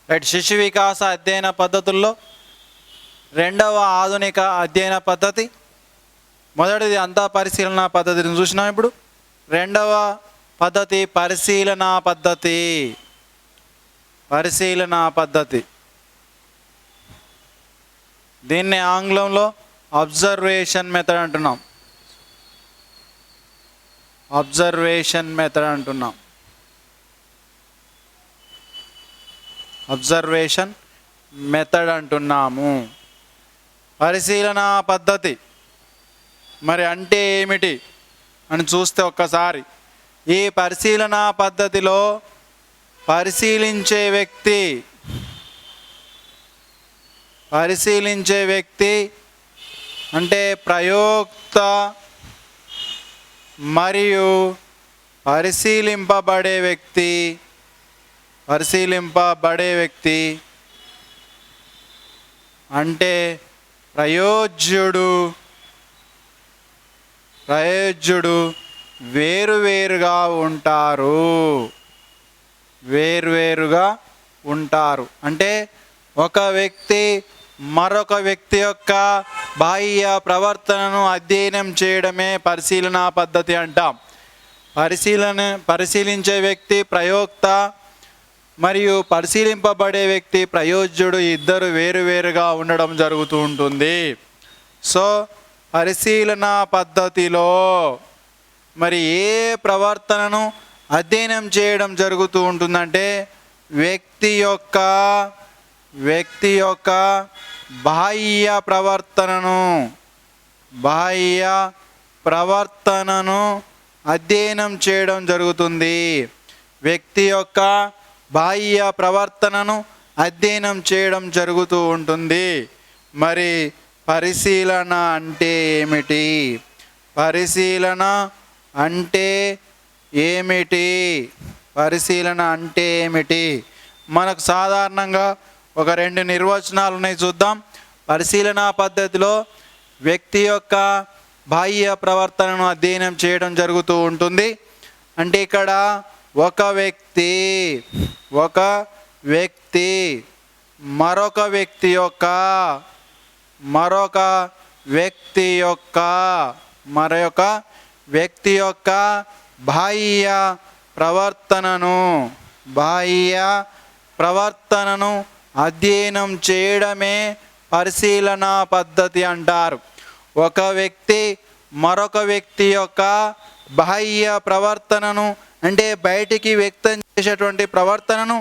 Right. శిశు వికాస అధ్యయన పద్ధతుల్లో రెండవ ఆధునిక అధ్యయన పద్ధతి. మొదటిది అంతా పరిశీలన పద్ధతిని చూసినాం. ఇప్పుడు రెండవ పద్ధతి పరిశీలనా పద్ధతి. పరిశీలనా పద్ధతి దీన్ని ఆంగ్లంలో అబ్జర్వేషన్ మెథడ్ అంటున్నాం. అబ్జర్వేషన్ మెథడ్ అంటున్నాం. అబ్జర్వేషన్ మెథడ్ అంటున్నాము. పరిశీలనా పద్ధతి మరి అంటే ఏమిటి అని చూస్తే ఒక్కసారి ఈ పరిశీలనా పద్ధతిలో పరిశీలించే వ్యక్తి అంటే ప్రయోక్త మరియు పరిశీలింపబడే వ్యక్తి అంటే ప్రయోజ్యుడు వేరువేరుగా ఉంటారు. అంటే ఒక వ్యక్తి మరొక వ్యక్తి యొక్క బాహ్య ప్రవర్తనను అధ్యయనం చేయడమే పరిశీలనా పద్ధతి అంటాం. పరిశీలించే వ్యక్తి ప్రయోక్త మరియు పరిశీలింపబడే వ్యక్తి ప్రయోజ్యుడు, ఇద్దరు వేరువేరుగా ఉండడం జరుగుతూ ఉంటుంది. సో పరిశీలనా పద్ధతిలో మరి ఏ ప్రవర్తనను అధ్యయనం చేయడం జరుగుతూ ఉంటుందంటే వ్యక్తి యొక్క బాహ్య ప్రవర్తనను అధ్యయనం చేయడం జరుగుతుంది. వ్యక్తి యొక్క బాహ్య ప్రవర్తనను అధ్యయనం చేయడం జరుగుతూ ఉంటుంది. మరి పరిశీలన అంటే ఏమిటి? పరిశీలన అంటే ఏమిటి? మనకు సాధారణంగా ఒక 2 నిర్వచనాలు ఉన్నాయి, చూద్దాం. పరిశీలనా పద్ధతిలో వ్యక్తి యొక్క బాహ్య ప్రవర్తనను అధ్యయనం చేయడం జరుగుతూ ఉంటుంది. అంటే ఇక్కడ ఒక వ్యక్తి మరొక వ్యక్తి యొక్క బాహ్య ప్రవర్తనను అధ్యయనం చేయడమే పరిశీలనా పద్ధతి అంటారు. ఒక వ్యక్తి మరొక వ్యక్తి యొక్క బాహ్య ప్రవర్తనను అంటే బయటికి వ్యక్తం చేసేటువంటి ప్రవర్తనను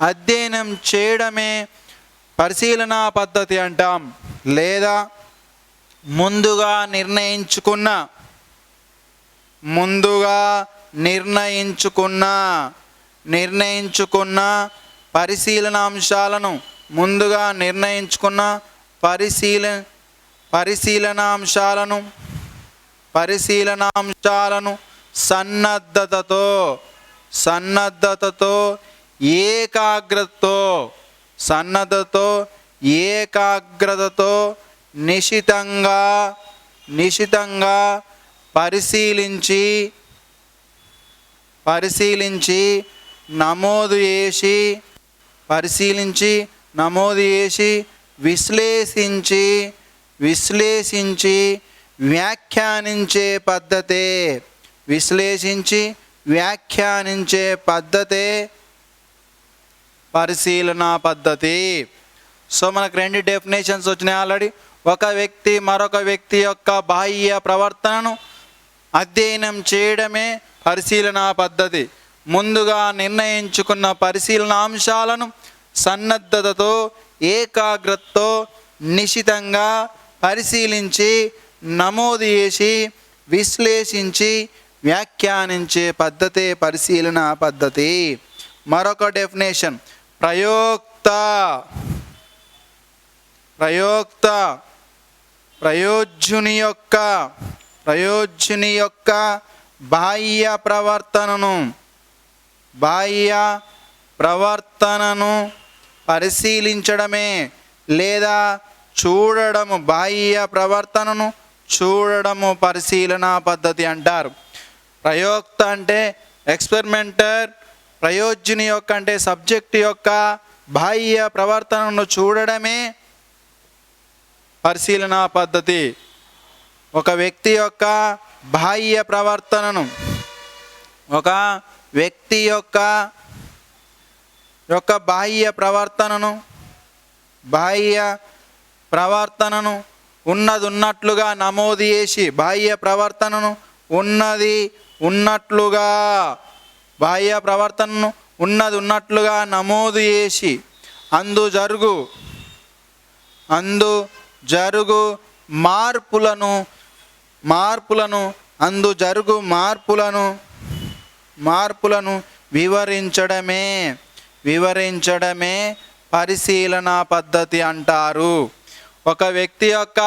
అధ్యయనం చేయడమే పరిశీలనా పద్ధతి అంటాం. లేదా ముందుగా నిర్ణయించుకున్న పరిశీలనాంశాలను సన్నద్ధతతో ఏకాగ్రతతో నిశితంగా పరిశీలించి నమోదు చేసి విశ్లేషించి వ్యాఖ్యానించే పద్ధతే పరిశీలనా పద్ధతి. సో మనకు 2 డెఫినేషన్స్ వచ్చినాయి ఆల్రెడీ. ఒక వ్యక్తి మరొక వ్యక్తి యొక్క బాహ్య ప్రవర్తనను అధ్యయనం చేయడమే పరిశీలనా పద్ధతి. ముందుగా నిర్ణయించుకున్న పరిశీలనాంశాలను సన్నద్ధతతో ఏకాగ్రతతో నిశితంగా పరిశీలించి నమోదు చేసి విశ్లేషించి వ్యాఖ్యానించే పద్ధతే పరిశీలనా పద్ధతి. మరొక డెఫినేషన్ ప్రయోజ్యుని యొక్క బాహ్య ప్రవర్తనను పరిశీలించడమే లేదా బాహ్య ప్రవర్తనను చూడడము పరిశీలనా పద్ధతి అంటారు. ప్రయోక్త అంటే ఎక్స్పెరిమెంటర్, ప్రయోజ్యుని యొక్క అంటే సబ్జెక్ట్ యొక్క బాహ్య ప్రవర్తనను చూడడమే పరిశీలన పద్ధతి. ఒక వ్యక్తి యొక్క బాహ్య ప్రవర్తనను ఒక వ్యక్తి యొక్క బాహ్య ప్రవర్తనను ఉన్నది ఉన్నట్లుగా నమోదు చేసి బాహ్య ప్రవర్తనను నమోదు చేసి అందు జరుగు మార్పులను వివరించడమే పరిశీలన పద్ధతి అంటారు. ఒక వ్యక్తి యొక్క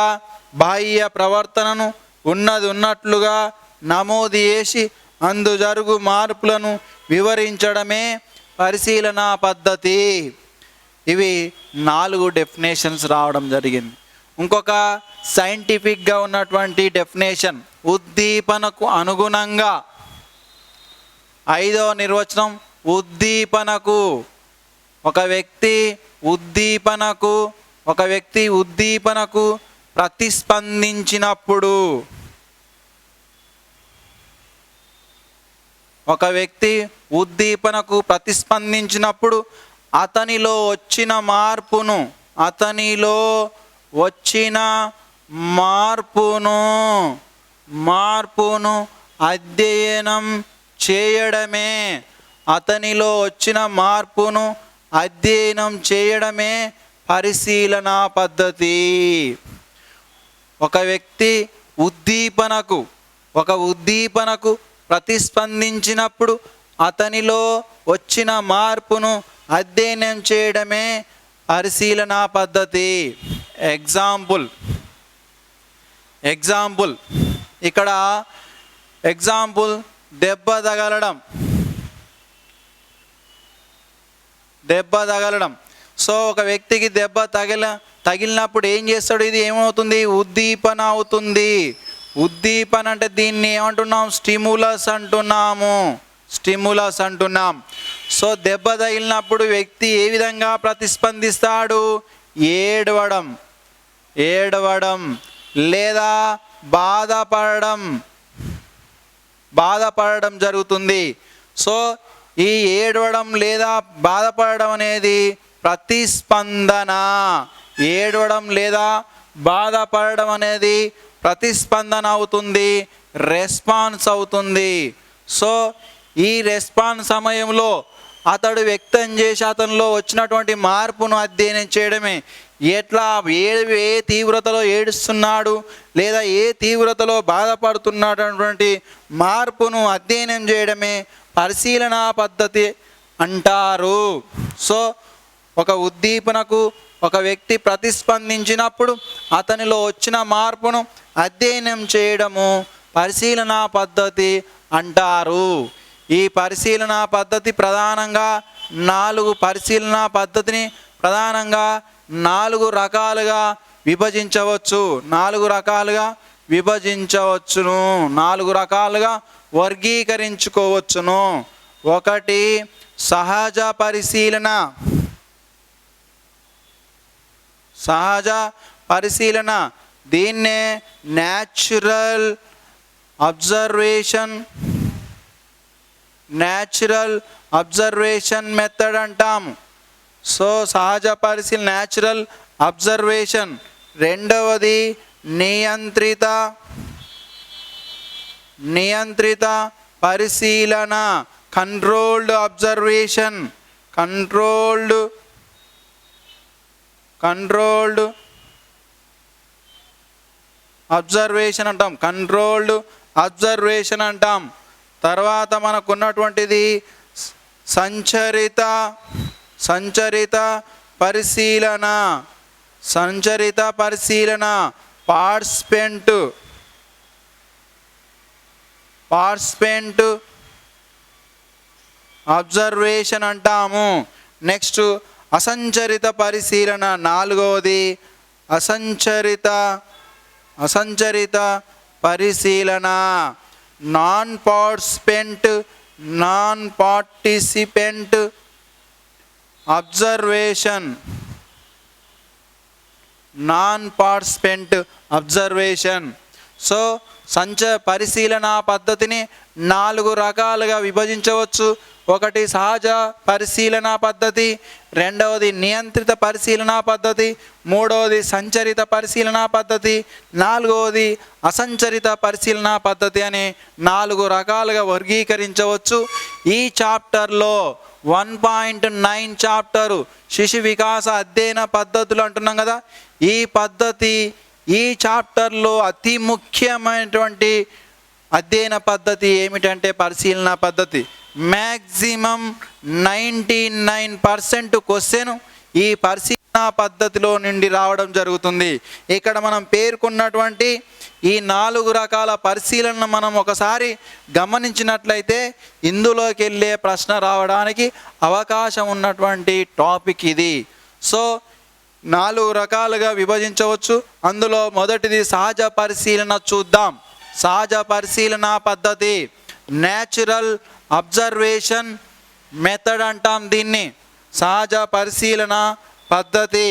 బాహ్య ప్రవర్తనను ఉన్నది ఉన్నట్లుగా నమోదు చేసి అందు జరుగు మార్పులను వివరించడమే పరిశీలన పద్ధతి. ఇవి 4 డెఫినేషన్స్ రావడం జరిగింది. ఇంకొక సైంటిఫిక్గా ఉన్నటువంటి డెఫినేషన్ ఉద్దీపనకు అనుగుణంగా 5వ నిర్వచనం ఒక వ్యక్తి ఉద్దీపనకు ప్రతిస్పందించినప్పుడు అతనిలో వచ్చిన మార్పును అధ్యయనం చేయడమే పరిశీలన పద్ధతి. ఒక వ్యక్తి ఉద్దీపనకు ప్రతిస్పందించినప్పుడు అతనిలో వచ్చిన మార్పును అధ్యయనం చేయడమే పరిశీలన పద్ధతి. ఎగ్జాంపుల్ ఇక్కడ దెబ్బ తగలడం. సో ఒక వ్యక్తికి దెబ్బ తగిలినప్పుడు ఏం చేస్తాడు? ఇది ఏమవుతుంది? ఉద్దీపన అవుతుంది. ఉద్దీపన అంటే దీన్ని ఏమంటున్నాం? స్టిములస్ అంటున్నాం. సో దెబ్బ తగిలినప్పుడు వ్యక్తి ఏ విధంగా ప్రతిస్పందిస్తాడు? ఏడవడం లేదా బాధపడడం జరుగుతుంది. సో ఈ ఏడవడం లేదా బాధపడడం అనేది ప్రతిస్పందన. అవుతుంది, రెస్పాన్స్ అవుతుంది. సో ఈ రెస్పాన్స్ సమయంలో అతడు వ్యక్తం చేసి అతనిలో వచ్చినటువంటి మార్పును అధ్యయనం చేయడమే. ఎట్లా ఏ తీవ్రతలో ఏడుస్తున్నాడు లేదా ఏ తీవ్రతలో బాధపడుతున్నటువంటి మార్పును అధ్యయనం చేయడమే పరిశీలన పద్ధతి అంటారు. సో ఒక ఉద్దీపనకు ఒక వ్యక్తి ప్రతిస్పందించినప్పుడు అతనిలో వచ్చిన మార్పును అధ్యయనం చేయడము పరిశీలన పద్ధతి అంటారు. ఈ పరిశీలన పద్ధతి ప్రధానంగా 4 పరిశీలన పద్ధతిని ప్రధానంగా 4 రకాలుగా విభజించవచ్చును, వర్గీకరించుకోవచ్చును. 1 సహజ పరిశీలన. దీన్నే న్యాచురల్ అబ్జర్వేషన్ మెథడ్ అంటాము. సో సహజ పరిశీలన, న్యాచురల్ అబ్జర్వేషన్. 2వది నియంత్రిత పరిశీలన, కంట్రోల్డ్ అబ్జర్వేషన్ అంటాం. తర్వాత మనకున్నటువంటిది సంచరిత పరిశీలన, పార్టిసిపెంట్ అబ్జర్వేషన్ అంటాము. నెక్స్ట్ అసంచరిత పరిశీలన. 4వది అసంచరిత పరిశీలన, non participant observation, non participant observation. So పరిశీలన పద్ధతిని 4 రకాలుగా విభజించవచ్చు. ఒకటి సహజ పరిశీలన పద్ధతి, రెండవది నియంత్రిత పరిశీలన పద్ధతి, మూడవది సంచరిత పరిశీలన పద్ధతి, నాలుగవది అసంచరిత పరిశీలన పద్ధతి అని 4 రకాలుగా వర్గీకరించవచ్చు. ఈ చాప్టర్లో 1.9 చాప్టరు శిశు వికాస అధ్యయన పద్ధతులు అంటున్నాం కదా. ఈ చాప్టర్లో అతి ముఖ్యమైనటువంటి అధ్యయన పద్ధతి ఏమిటంటే పరిశీలన పద్ధతి. మ్యాక్సిమం 99% క్వశ్చన్ ఈ పరిశీలన పద్ధతిలో నుండి రావడం జరుగుతుంది. ఇక్కడ మనం పేర్కొన్నటువంటి ఈ 4 రకాల పరిశీలనను మనం ఒకసారి గమనించినట్లయితే ఇందులోకి వెళ్ళే ప్రశ్న రావడానికి అవకాశం ఉన్నటువంటి టాపిక్ ఇది. సో 4 రకాలుగా విభజించవచ్చు. అందులో మొదటిది సహజ పరిశీలన చూద్దాం. సహజ పరిశీలన పద్ధతి, న్యాచురల్ అబ్జర్వేషన్ మెథడ్ అంటాం దీన్ని. సహజ పరిశీలన పద్ధతి.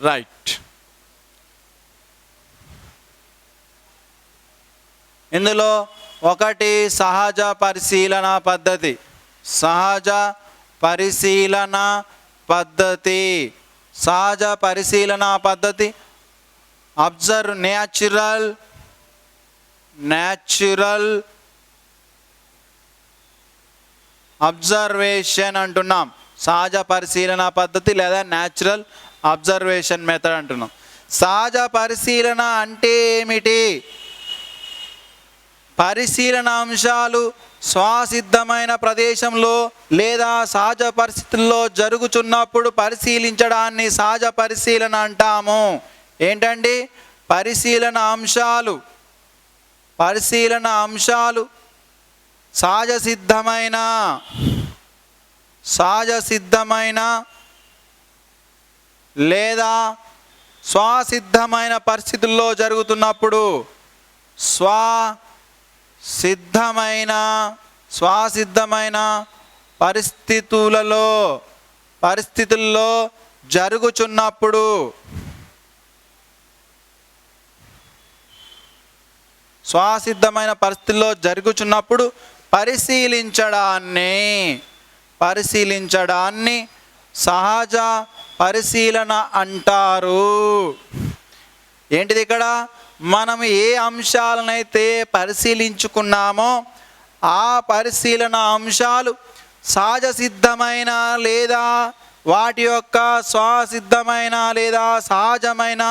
రైట్. ఇందులో ఒకటి సహజ పరిశీలన పద్ధతి. సహజ పరిశీలన పద్ధతి. సహజ పరిశీలన పద్ధతి న్యాచురల్ అబ్జర్వేషన్ అంటున్నాం. సహజ పరిశీలన పద్ధతి లేదా న్యాచురల్ అబ్జర్వేషన్ మెథడ్ అంటున్నాం. సహజ పరిశీలన అంటే ఏమిటి? పరిశీలన అంశాలు స్వసిద్ధమైన ప్రదేశంలో లేదా సహజ పరిస్థితుల్లో జరుగుతున్నప్పుడు పరిశీలించడాన్ని సహజ పరిశీలన అంటాము. ఏంటండి? పరిశీలన అంశాలు సహజ సిద్ధమైన లేదా స్వసిద్ధమైన పరిస్థితుల్లో జరుగుతున్నప్పుడు స్వసిద్ధమైన పరిస్థితుల్లో జరుగుచున్నప్పుడు పరిశీలించడాన్ని సహజ పరిశీలన అంటారు. ఏంటిది? ఇక్కడ మనం ఏ అంశాలనైతే పరిశీలించుకున్నామో ఆ పరిశీలన అంశాలు సహజ సిద్ధమైన లేదా వాటి యొక్క స్వసిద్ధమైన లేదా సహజమైన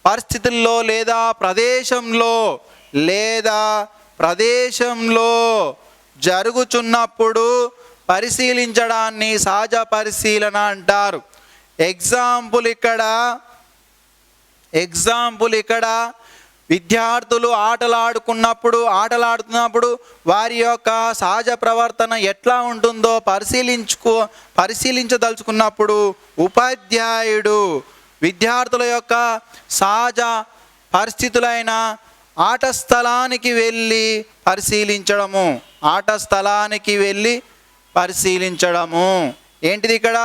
పరిస్థితుల్లో లేదా ప్రదేశంలో జరుగుచున్నప్పుడు పరిశీలించడాన్ని సహజ పరిశీలన అంటారు. ఎగ్జాంపుల్ ఇక్కడ విద్యార్థులు ఆటలాడుతున్నప్పుడు వారి యొక్క సహజ ప్రవర్తన ఎట్లా ఉంటుందో పరిశీలించదలుచుకున్నప్పుడు ఉపాధ్యాయుడు విద్యార్థుల యొక్క సహజ పరిస్థితులైన ఆట స్థలానికి వెళ్ళి పరిశీలించడము. ఏంటిది ఇక్కడ?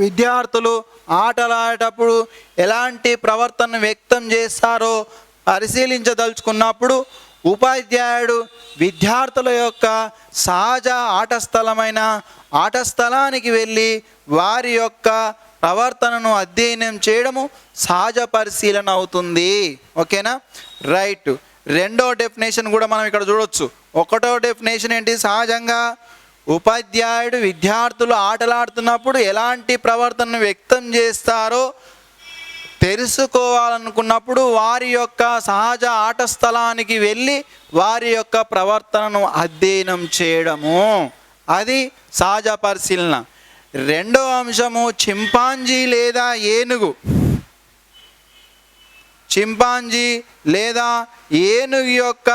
విద్యార్థులు ఆటలాడేటప్పుడు ఎలాంటి ప్రవర్తన వ్యక్తం చేస్తారో పరిశీలించదలుచుకున్నప్పుడు ఉపాధ్యాయుడు విద్యార్థుల యొక్క సహజ ఆట స్థలానికి వెళ్ళి వారి యొక్క ప్రవర్తనను అధ్యయనం చేయడము సహజ పరిశీలన అవుతుంది. ఓకేనా? రైట్. రెండో డెఫినేషన్ కూడా మనం ఇక్కడ చూడొచ్చు. ఒకటో డెఫినేషన్ ఏంటి? సహజంగా ఉపాధ్యాయుడు విద్యార్థులు ఆటలాడుతున్నప్పుడు ఎలాంటి ప్రవర్తనను వ్యక్తం చేస్తారో తెలుసుకోవాలనుకున్నప్పుడు వారి యొక్క సహజ ఆట స్థలానికి వెళ్ళి వారి యొక్క ప్రవర్తనను అధ్యయనం చేయడము, అది సహజ పరిశీలన. రెండో అంశము చింపాంజీ లేదా ఏనుగు యొక్క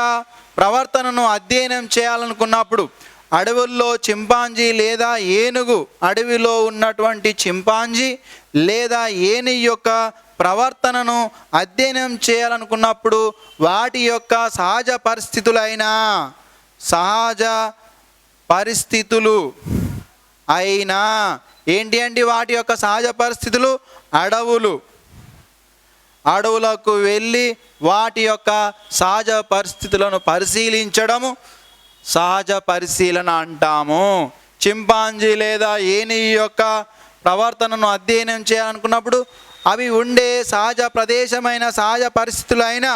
ప్రవర్తనను అధ్యయనం చేయాలనుకున్నప్పుడు అడవుల్లో చింపాంజీ లేదా ఏనుగు, అడవిలో ఉన్నటువంటి చింపాంజీ లేదా ఏనుగు యొక్క ప్రవర్తనను అధ్యయనం చేయాలనుకున్నప్పుడు వాటి యొక్క సహజ పరిస్థితులు అయినా ఏంటి అండి? వాటి యొక్క సహజ పరిస్థితులు అడవులకు వెళ్ళి వాటి యొక్క సహజ పరిస్థితులను పరిశీలించడము సహజ పరిశీలన అంటాము. చింపాంజీ లేదా ఏనుగు యొక్క ప్రవర్తనను అధ్యయనం చేయాలనుకున్నప్పుడు అవి ఉండే సహజ ప్రదేశమైన సహజ పరిస్థితులైన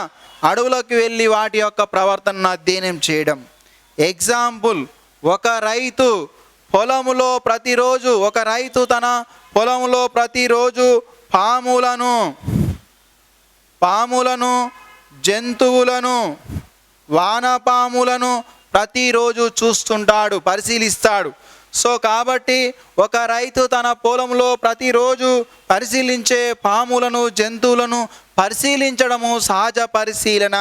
అడవులకు వెళ్ళి వాటి యొక్క ప్రవర్తనను అధ్యయనం చేయడం. ఎగ్జాంపుల్, ఒక రైతు తన పొలంలో ప్రతిరోజు పాములను జంతువులను వానపాములను ప్రతిరోజు చూస్తుంటాడు, పరిశీలిస్తాడు. సో కాబట్టి ఒక రైతు తన పొలంలో ప్రతిరోజు పరిశీలించే పాములను జంతువులను పరిశీలించడము సహజ పరిశీలన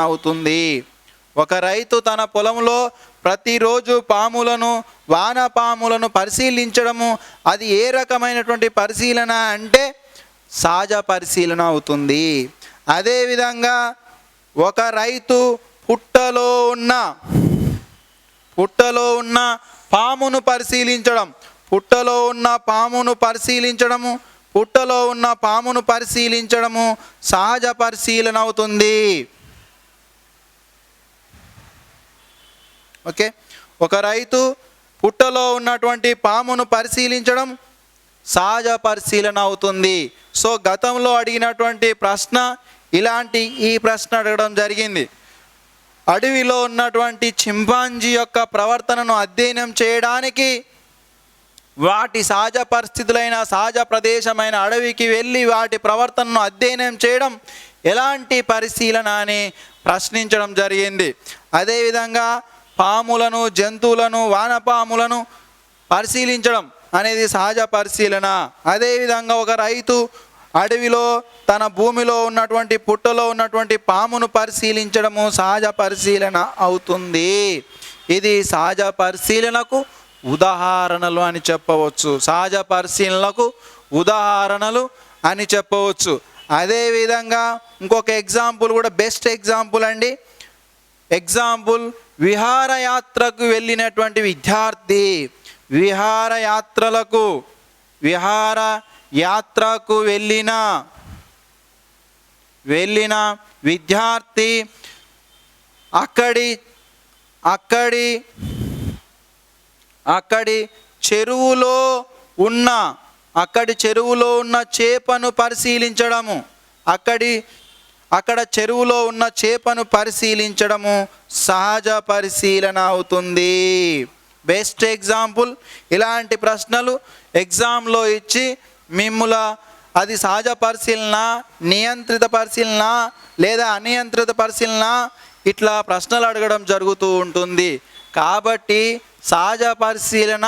అవుతుంది. ఒక రైతు తన పొలంలో ప్రతిరోజు పాములను వానపాములను పరిశీలించడము అది ఏ రకమైనటువంటి పరిశీలన అంటే సహజ పరిశీలన అవుతుంది. అదేవిధంగా ఒక రైతు పుట్టలో ఉన్న పామును పరిశీలించడము సహజ పరిశీలన అవుతుంది. ఓకే, ఒక రైతు పుట్టలో ఉన్నటువంటి పామును పరిశీలించడం సహజ పరిశీలన అవుతుంది. సో గతంలో అడిగినటువంటి ప్రశ్న ఈ ప్రశ్న అడగడం జరిగింది. అడవిలో ఉన్నటువంటి చింపాంజీ యొక్క ప్రవర్తనను అధ్యయనం చేయడానికి వాటి సహజ పరిస్థితులైన సహజ ప్రదేశమైన అడవికి వెళ్ళి వాటి ప్రవర్తనను అధ్యయనం చేయడం ఎలాంటి పరిశీలన అని ప్రశ్నించడం జరిగింది. అదేవిధంగా పాములను జంతువులను వానపాములను పరిశీలించడం అనేది సహజ పరిశీలన. అదేవిధంగా ఒక రైతు అడవిలో తన భూమిలో ఉన్నటువంటి పుట్టలో ఉన్నటువంటి పామును పరిశీలించడము సహజ పరిశీలన అవుతుంది. ఇది సహజ పరిశీలనకు ఉదాహరణలు అని చెప్పవచ్చు. అదేవిధంగా ఇంకొక ఎగ్జాంపుల్ కూడా బెస్ట్ ఎగ్జాంపుల్ అండి. విహారయాత్రకు వెళ్ళినటువంటి విద్యార్థి, విహారయాత్రకు వెళ్ళిన విద్యార్థి అక్కడి చెరువులో ఉన్న చేపను పరిశీలించడము చెరువులో ఉన్న చేపను పరిశీలించడము సహజ పరిశీలన అవుతుంది. Best example. ఇలాంటి ప్రశ్నలు ఎగ్జామ్లో ఇచ్చి అది సహజ పరిశీలన, నియంత్రిత పరిశీలన లేదా అనియంత్రిత పరిశీలన ఇట్లా ప్రశ్నలు అడగడం జరుగుతూ ఉంటుంది. కాబట్టి సహజ పరిశీలన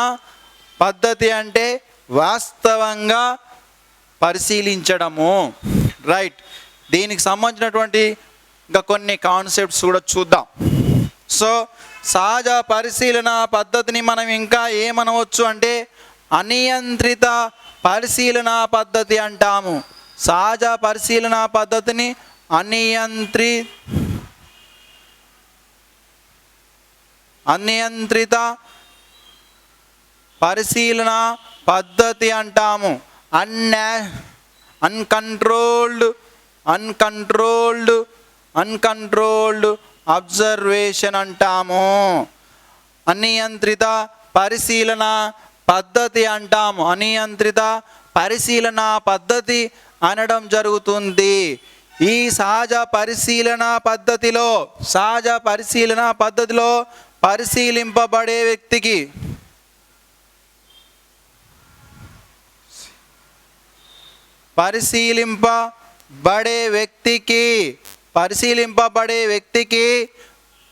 పద్ధతి అంటే వాస్తవంగా పరిశీలించడము. రైట్, దీనికి సంబంధించినటువంటి ఇంకా కొన్ని కాన్సెప్ట్స్ కూడా చూద్దాం. సో సహజ పరిశీలన పద్ధతిని మనం ఇంకా ఏమనవచ్చు అంటే అనియంత్రిత పరిశీలన పద్ధతి అంటాము. సహజ పరిశీలన పద్ధతిని అనియంత్రిత పరిశీలన పద్ధతి అంటాము. అన్కంట్రోల్డ్ అబ్జర్వేషన్ అంటాము. అనియంత్రిత పరిశీలన పద్ధతి అంటాము. అనియంత్రిత పరిశీలన పద్ధతి అనడం జరుగుతుంది. ఈ సహజ పరిశీలన పద్ధతిలో పరిశీలింపబడే వ్యక్తికి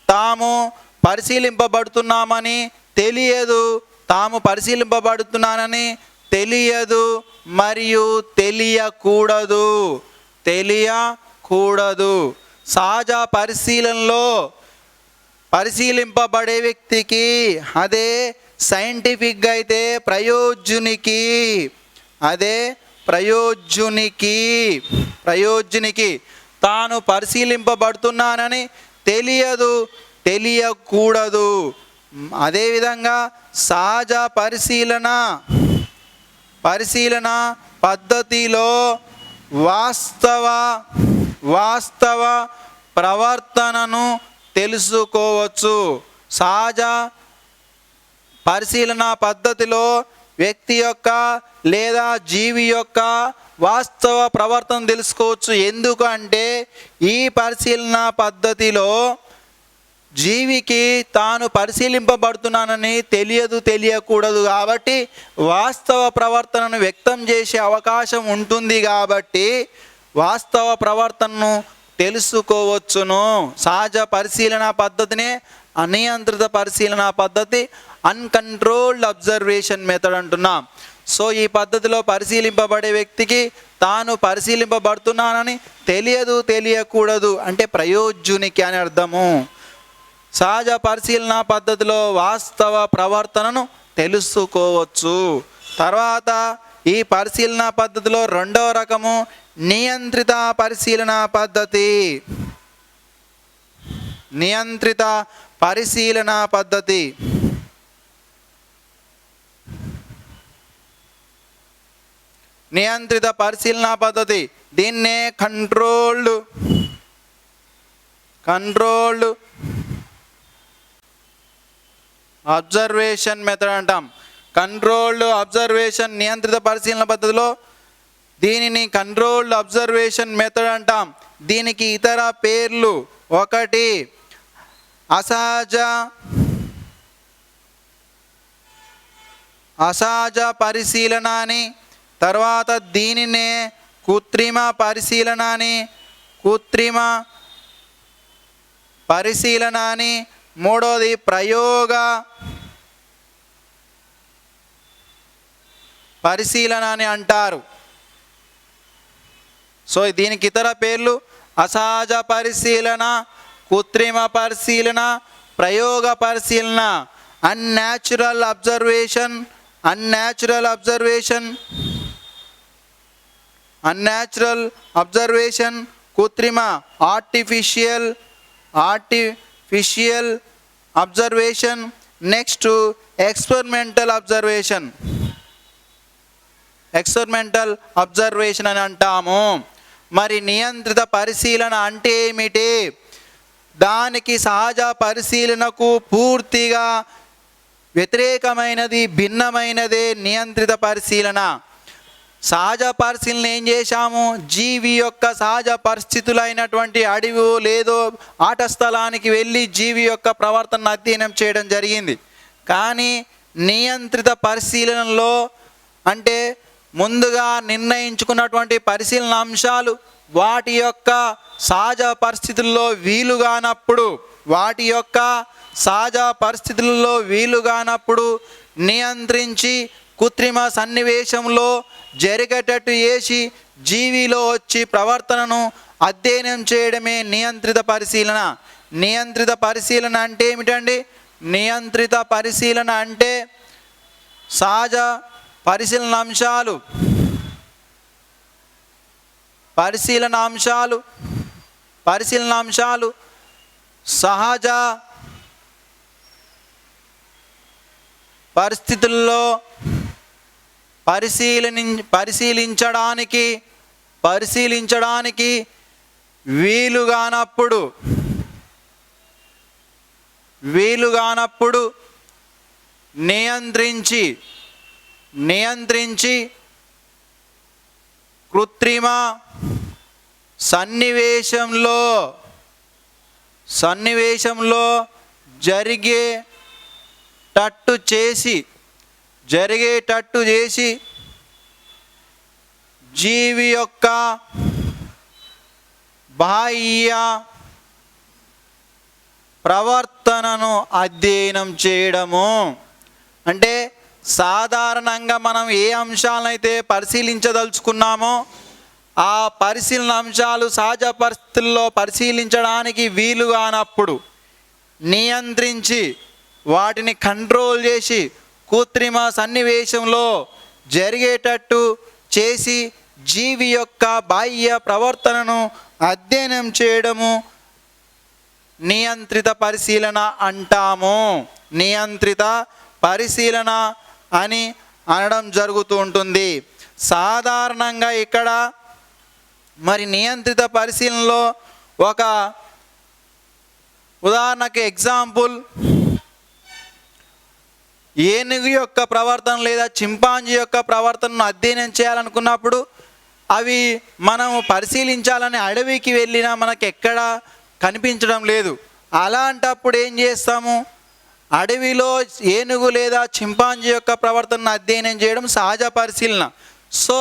తాము పరిశీలింపబడుతున్నామని తెలియదు, తాము పరిశీలింపబడుతున్నానని తెలియదు మరియు తెలియకూడదు. సహజ పరిశీలనలో పరిశీలింపబడే వ్యక్తికి, అదే సైంటిఫిక్గా అయితే ప్రయోజ్యునికి, అదే ప్రయోజ్యునికి తాను పరిశీలింపబడుతున్నానని తెలియదు, తెలియకూడదు. అదేవిధంగా సహజ పరిశీలన పద్ధతిలో వాస్తవ ప్రవర్తనను తెలుసుకోవచ్చు. సహజ పరిశీలన పద్ధతిలో వ్యక్తి యొక్క లేదా జీవి యొక్క వాస్తవ ప్రవర్తన తెలుసుకోవచ్చు. ఎందుకంటే ఈ పరిశీలన పద్ధతిలో జీవికి తాను పరిశీలింపబడుతున్నానని తెలియదు, తెలియకూడదు. కాబట్టి వాస్తవ ప్రవర్తనను వ్యక్తం చేసే అవకాశం ఉంటుంది. కాబట్టి వాస్తవ ప్రవర్తనను తెలుసుకోవచ్చును. సహజ పరిశీలన పద్ధతినే అనియంత్రిత పరిశీలన పద్ధతి, అన్కంట్రోల్డ్ అబ్జర్వేషన్ మెథడ్ అంటున్నాం. సో ఈ పద్ధతిలో పరిశీలింపబడే వ్యక్తికి తాను పరిశీలింపబడుతున్నానని తెలియదు, తెలియకూడదు అంటే ప్రయోజ్యునికి అని అర్థము. సహజ పరిశీలన పద్ధతిలో వాస్తవ ప్రవర్తనను తెలుసుకోవచ్చు. తర్వాత ఈ పరిశీలన పద్ధతిలో రెండవ రకము నియంత్రిత పరిశీలన పద్ధతి. నియంత్రిత పరిశీలన పద్ధతి దీన్నే కంట్రోల్డ్ అబ్జర్వేషన్ మెథడ్ అంటాం. కంట్రోల్డ్ అబ్జర్వేషన్ నియంత్రిత పరిశీలన పద్ధతిలో దీనిని కంట్రోల్డ్ అబ్జర్వేషన్ మెథడ్ అంటాం. దీనికి ఇతర పేర్లు, ఒకటి అసహజ పరిశీలన అని, తర్వాత దీనినే కృత్రిమ పరిశీలన అని, మూడోది ప్రయోగ పరిశీలన అని అంటారు. సో దీనికి ఇతర పేర్లు అసహజ పరిశీలన, కృత్రిమ పరిశీలన, ప్రయోగ పరిశీలన, అన్యాచురల్ అబ్జర్వేషన్, కృత్రిమ artificial observation, next experimental observation అని అంటాము. మరి నియంత్రిత పరిశీలన అంటే ఏమిటి? దానికి సహజ పరిశీలనకు పూర్తిగా వ్యతిరేకమైనది, భిన్నమైనదే నియంత్రిత పరిశీలన. సహజ పరిశీలన ఏం చేశాము? జీవి యొక్క సహజ పరిస్థితులైనటువంటి అడవి లేదో ఆట స్థలానికి వెళ్ళి జీవి యొక్క ప్రవర్తనను అధ్యయనం చేయడం జరిగింది. కానీ నియంత్రిత పరిశీలనలో అంటే ముందుగా నిర్ణయించుకున్నటువంటి పరిశీలన అంశాలు వాటి యొక్క సహజ పరిస్థితుల్లో వీలుగానప్పుడు నియంత్రించి కృత్రిమ సన్నివేశంలో జరిగేటట్టు చేసి జీవిలో వచ్చి ప్రవర్తనను అధ్యయనం చేయడమే నియంత్రిత పరిశీలన. నియంత్రిత పరిశీలన అంటే ఏమిటండి? నియంత్రిత పరిశీలన అంటే సహజ పరిశీలన అంశాలు సహజ పరిస్థితుల్లో పరిశీలించడానికి వీలుగానప్పుడు నియంత్రించి కృత్రిమ సన్నివేశంలో జరిగేటట్టు చేసి జీవి యొక్క బాహ్య ప్రవర్తనను అధ్యయనం చేయడము. అంటే సాధారణంగా మనం ఏ అంశాలనైతే పరిశీలించదలుచుకున్నామో ఆ పరిశీలన అంశాలు సహజ పరిస్థితుల్లో పరిశీలించడానికి వీలుగానప్పుడు నియంత్రించి వాటిని కంట్రోల్ చేసి కృత్రిమ సన్నివేశంలో జరిగేటట్టు చేసి జీవి యొక్క బాహ్య ప్రవర్తనను అధ్యయనం చేయడము నియంత్రిత పరిశీలన అంటాము. నియంత్రిత పరిశీలన అని అనడం జరుగుతూ ఉంటుంది. సాధారణంగా ఇక్కడ మరి నియంత్రిత పరిశీలనలో ఒక ఉదాహరణకి ఎగ్జాంపుల్, ఏనుగు యొక్క ప్రవర్తన లేదా చింపాంజీ యొక్క ప్రవర్తనను అధ్యయనం చేయాలనుకున్నప్పుడు అవి మనము పరిశీలించాలని అడవికి వెళ్ళినా మనకు ఎక్కడ కనిపించడం లేదు. అలాంటప్పుడు ఏం చేస్తాము? అడవిలో ఏనుగు లేదా చింపాంజీ యొక్క ప్రవర్తనను అధ్యయనం చేయడం సహజ పరిశీలన. సో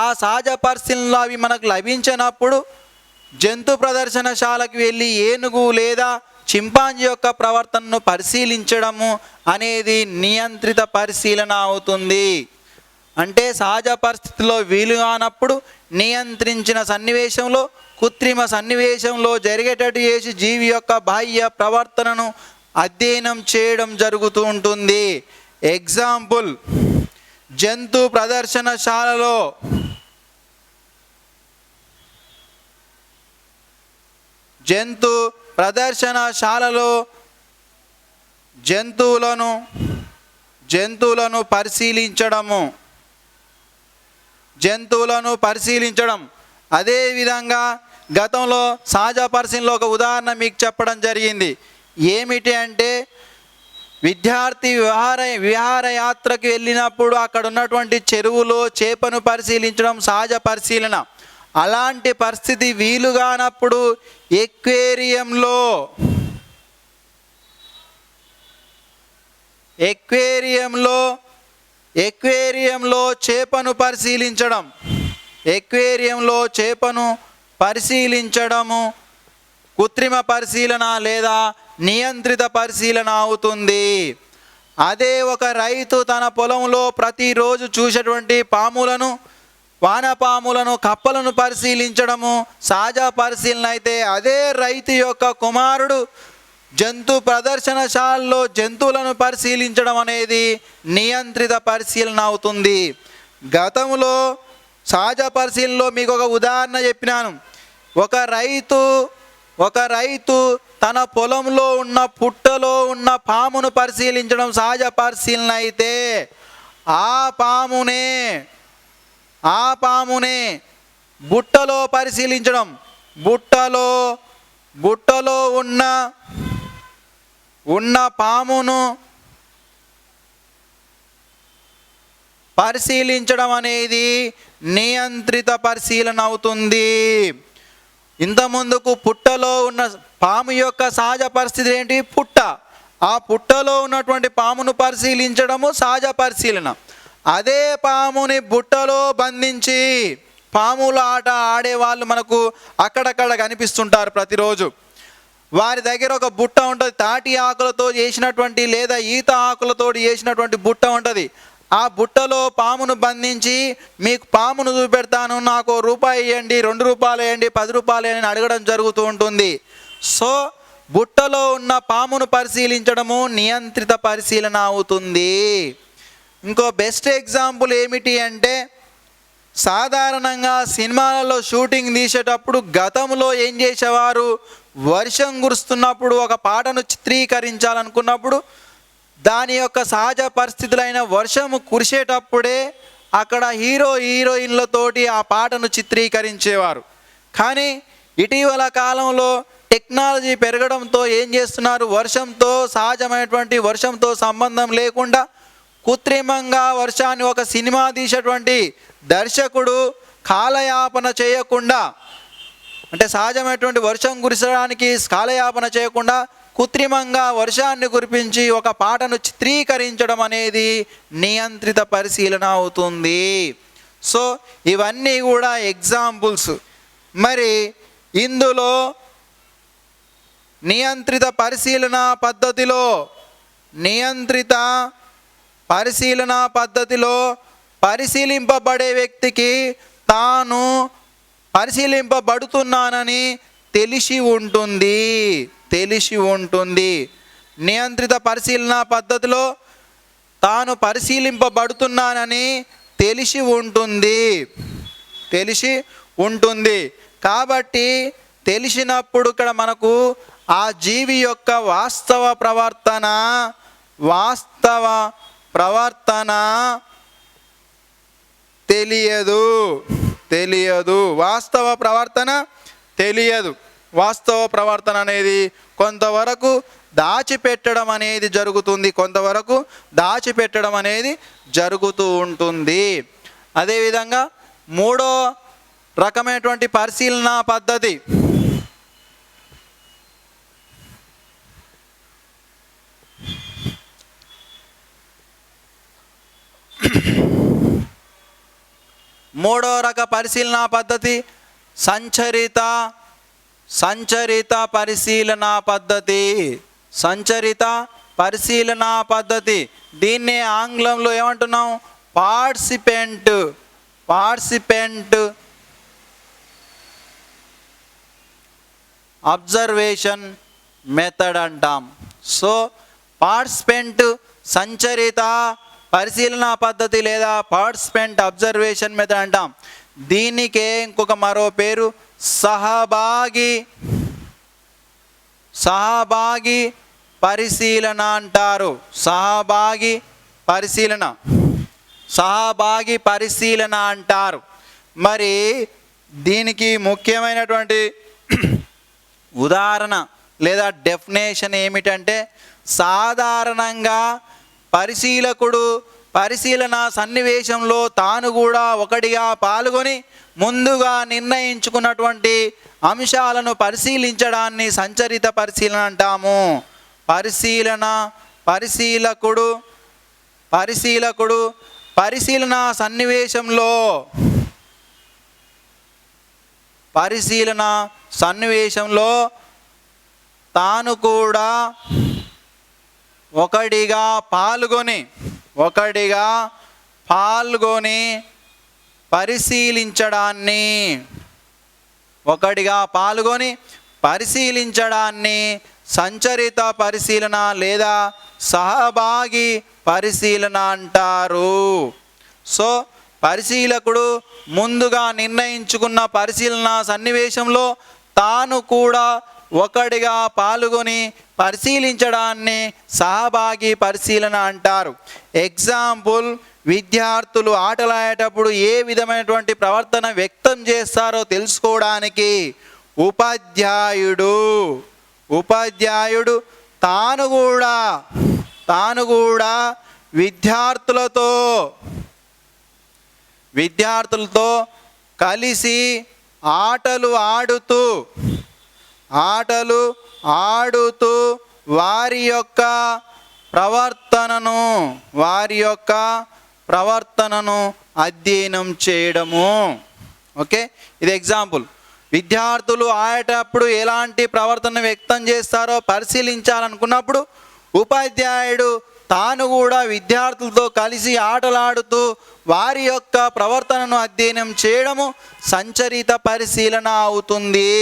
ఆ సహజ పరిశీలనలో అవి మనకు లభించినప్పుడు జంతు ప్రదర్శనశాలకు వెళ్ళి ఏనుగు లేదా చింపాంజీ యొక్క ప్రవర్తనను పరిశీలించడము అనేది నియంత్రిత పరిశీలన అవుతుంది. అంటే సహజ పరిస్థితిలో వీలు కానప్పుడు నియంత్రించిన సన్నివేశంలో కృత్రిమ సన్నివేశంలో జరిగేటట్టు చేసి జీవి యొక్క బాహ్య ప్రవర్తనను అధ్యయనం చేయడం జరుగుతూ ఉంటుంది. ఎగ్జాంపుల్, జంతు ప్రదర్శనశాలలో జంతువులను పరిశీలించడం. అదేవిధంగా గతంలో సహజ పరిశీలనలో ఒక ఉదాహరణ మీకు చెప్పడం జరిగింది. ఏమిటి అంటే, విద్యార్థి విహారయాత్రకు వెళ్ళినప్పుడు అక్కడ ఉన్నటువంటి చెరువులో చేపను పరిశీలించడం సహజ పరిశీలన. అలాంటి పరిస్థితి వీలుగానప్పుడు ఎక్వేరియంలో చేపను పరిశీలించడము కృత్రిమ పరిశీలన లేదా నియంత్రిత పరిశీలన అవుతుంది. అదే ఒక రైతు తన పొలంలో ప్రతిరోజు చూసేటువంటి వానపాములను కప్పలను పరిశీలించడము సహజ పరిశీలన అయితే, అదే రైతు యొక్క కుమారుడు జంతు ప్రదర్శనశాలలో జంతువులను పరిశీలించడం అనేది నియంత్రిత పరిశీలన అవుతుంది. గతంలో సహజ పరిశీలనలో మీకు ఒక ఉదాహరణ చెప్పినాను. ఒక రైతు తన పొలంలో ఉన్న పుట్టలో ఉన్న పామును పరిశీలించడం సహజ పరిశీలన అయితే, ఆ పామునే బుట్టలో పరిశీలించడం, బుట్టలో ఉన్న పామును పరిశీలించడం అనేది నియంత్రిత పరిశీలన అవుతుంది. ఇంతకుముందుకు పుట్టలో ఉన్న పాము యొక్క సహజ పరిస్థితి ఏంటి? పుట్ట. ఆ పుట్టలో ఉన్నటువంటి పామును పరిశీలించడము సహజ పరిశీలన. అదే పాముని బుట్టలో బంధించి పాముల ఆట ఆడేవాళ్ళు మనకు అక్కడక్కడ కనిపిస్తుంటారు ప్రతిరోజు. వారి దగ్గర ఒక బుట్ట ఉంటుంది, తాటి ఆకులతో చేసినటువంటి లేదా ఈత ఆకులతో చేసినటువంటి బుట్ట ఉంటుంది. ఆ బుట్టలో పామును బంధించి, మీకు పామును చూపెడతాను, నాకు రూపాయి ఇవ్వండి, 2 రూపాయలు ఇవ్వండి, 10 రూపాయలు అని అడగడం జరుగుతూ ఉంటుంది. సో బుట్టలో ఉన్న పామును పరిశీలించడము నియంత్రిత పరిశీలన అవుతుంది. ఇంకో బెస్ట్ ఎగ్జాంపుల్ ఏమిటి అంటే, సాధారణంగా సినిమాలలో షూటింగ్ తీసేటప్పుడు గతంలో ఏం చేసేవారు? వర్షం కురుస్తున్నప్పుడు ఒక పాటను చిత్రీకరించాలనుకున్నప్పుడు దాని యొక్క సహజ పరిస్థితులైన వర్షము కురిసేటప్పుడే అక్కడ హీరోయిన్లతోటి ఆ పాటను చిత్రీకరించేవారు. కానీ ఇటీవల కాలంలో టెక్నాలజీ పెరగడంతో ఏం చేస్తున్నారు? సహజమైనటువంటి వర్షంతో సంబంధం లేకుండా కృత్రిమంగా వర్షాన్ని ఒక సినిమా తీసేటువంటి దర్శకుడు కాలయాపన చేయకుండా, అంటే సహజమైనటువంటి వర్షం కురిసడానికి కాలయాపన చేయకుండా కృత్రిమంగా వర్షాన్ని కురిపించి ఒక పాటను చిత్రీకరించడం అనేది నియంత్రిత పరిశీలన అవుతుంది. సో ఇవన్నీ కూడా ఎగ్జాంపుల్స్. మరి ఇందులో నియంత్రిత పరిశీలన పద్ధతిలో పరిశీలింపబడే వ్యక్తికి తాను పరిశీలింపబడుతున్నానని తెలిసి ఉంటుంది. తెలిసి ఉంటుంది. నియంత్రిత పరిశీలన పద్ధతిలో తాను పరిశీలింపబడుతున్నానని తెలిసి ఉంటుంది. కాబట్టి తెలిసినప్పుడు ఇక్కడ మనకు ఆ జీవి యొక్క వాస్తవ ప్రవర్తన తెలియదు. వాస్తవ ప్రవర్తన తెలియదు. వాస్తవ ప్రవర్తన అనేది కొంతవరకు దాచిపెట్టడం అనేది జరుగుతూ ఉంటుంది. అదేవిధంగా మూడో రకమైనటువంటి పరిశీలన పద్ధతి సంచరిత పరిశీలన పద్ధతి. దీన్నే ఆంగ్లంలో ఏమంటున్నాం? పార్టిసిపెంట్ అబ్జర్వేషన్ మెథడ్ అంటాం. సో పార్టిసిపెంట్ సంచరిత పరిశీలన పద్ధతి లేదా పార్టిసిపెంట్ అబ్జర్వేషన్ మెథడ్ అంటాం. దీనికే ఇంకొక మరో పేరు సహభాగి పరిశీలన అంటారు. సహభాగి పరిశీలన అంటారు. మరి దీనికి ముఖ్యమైనటువంటి ఉదాహరణ లేదా డెఫినేషన్ ఏమిటంటే, సాధారణంగా పరిశీలకుడు పరిశీలన సన్నివేశంలో తాను కూడా ఒకటిగా పాల్గొని ముందుగా నిర్ణయించుకున్నటువంటి అంశాలను పరిశీలించడాన్ని సంచరిత పరిశీలన అంటాము. పరిశీలకుడు పరిశీలన సన్నివేశంలో తాను కూడా ఒకటిగా పాల్గొని పరిశీలించడాన్ని సంచరిత పరిశీలన లేదా సహభాగి పరిశీలన అంటారు. సో పరిశీలకుడు ముందుగా నిర్ణయించుకున్న పరిశీలన సన్నివేశంలో తాను కూడా ఒకటిగా పాల్గొని పరిశీలించడాన్ని సహభాగి పరిశీలన అంటారు. ఎగ్జాంపుల్, విద్యార్థులు ఆటలాడేటప్పుడు ఏ విధమైనటువంటి ప్రవర్తన వ్యక్తం చేస్తారో తెలుసుకోవడానికి ఉపాధ్యాయుడు తాను కూడా విద్యార్థులతో కలిసి ఆటలు ఆడుతూ వారి యొక్క ప్రవర్తనను అధ్యయనం చేయడము. ఓకే, ఇది ఎగ్జాంపుల్. విద్యార్థులు ఆడేటప్పుడు ఎలాంటి ప్రవర్తన వ్యక్తం చేస్తారో పరిశీలించాలనుకున్నప్పుడు ఉపాధ్యాయుడు తాను కూడా విద్యార్థులతో కలిసి ఆటలాడుతూ వారి యొక్క ప్రవర్తనను అధ్యయనం చేయడము సంచరిత పరిశీలన అవుతుంది.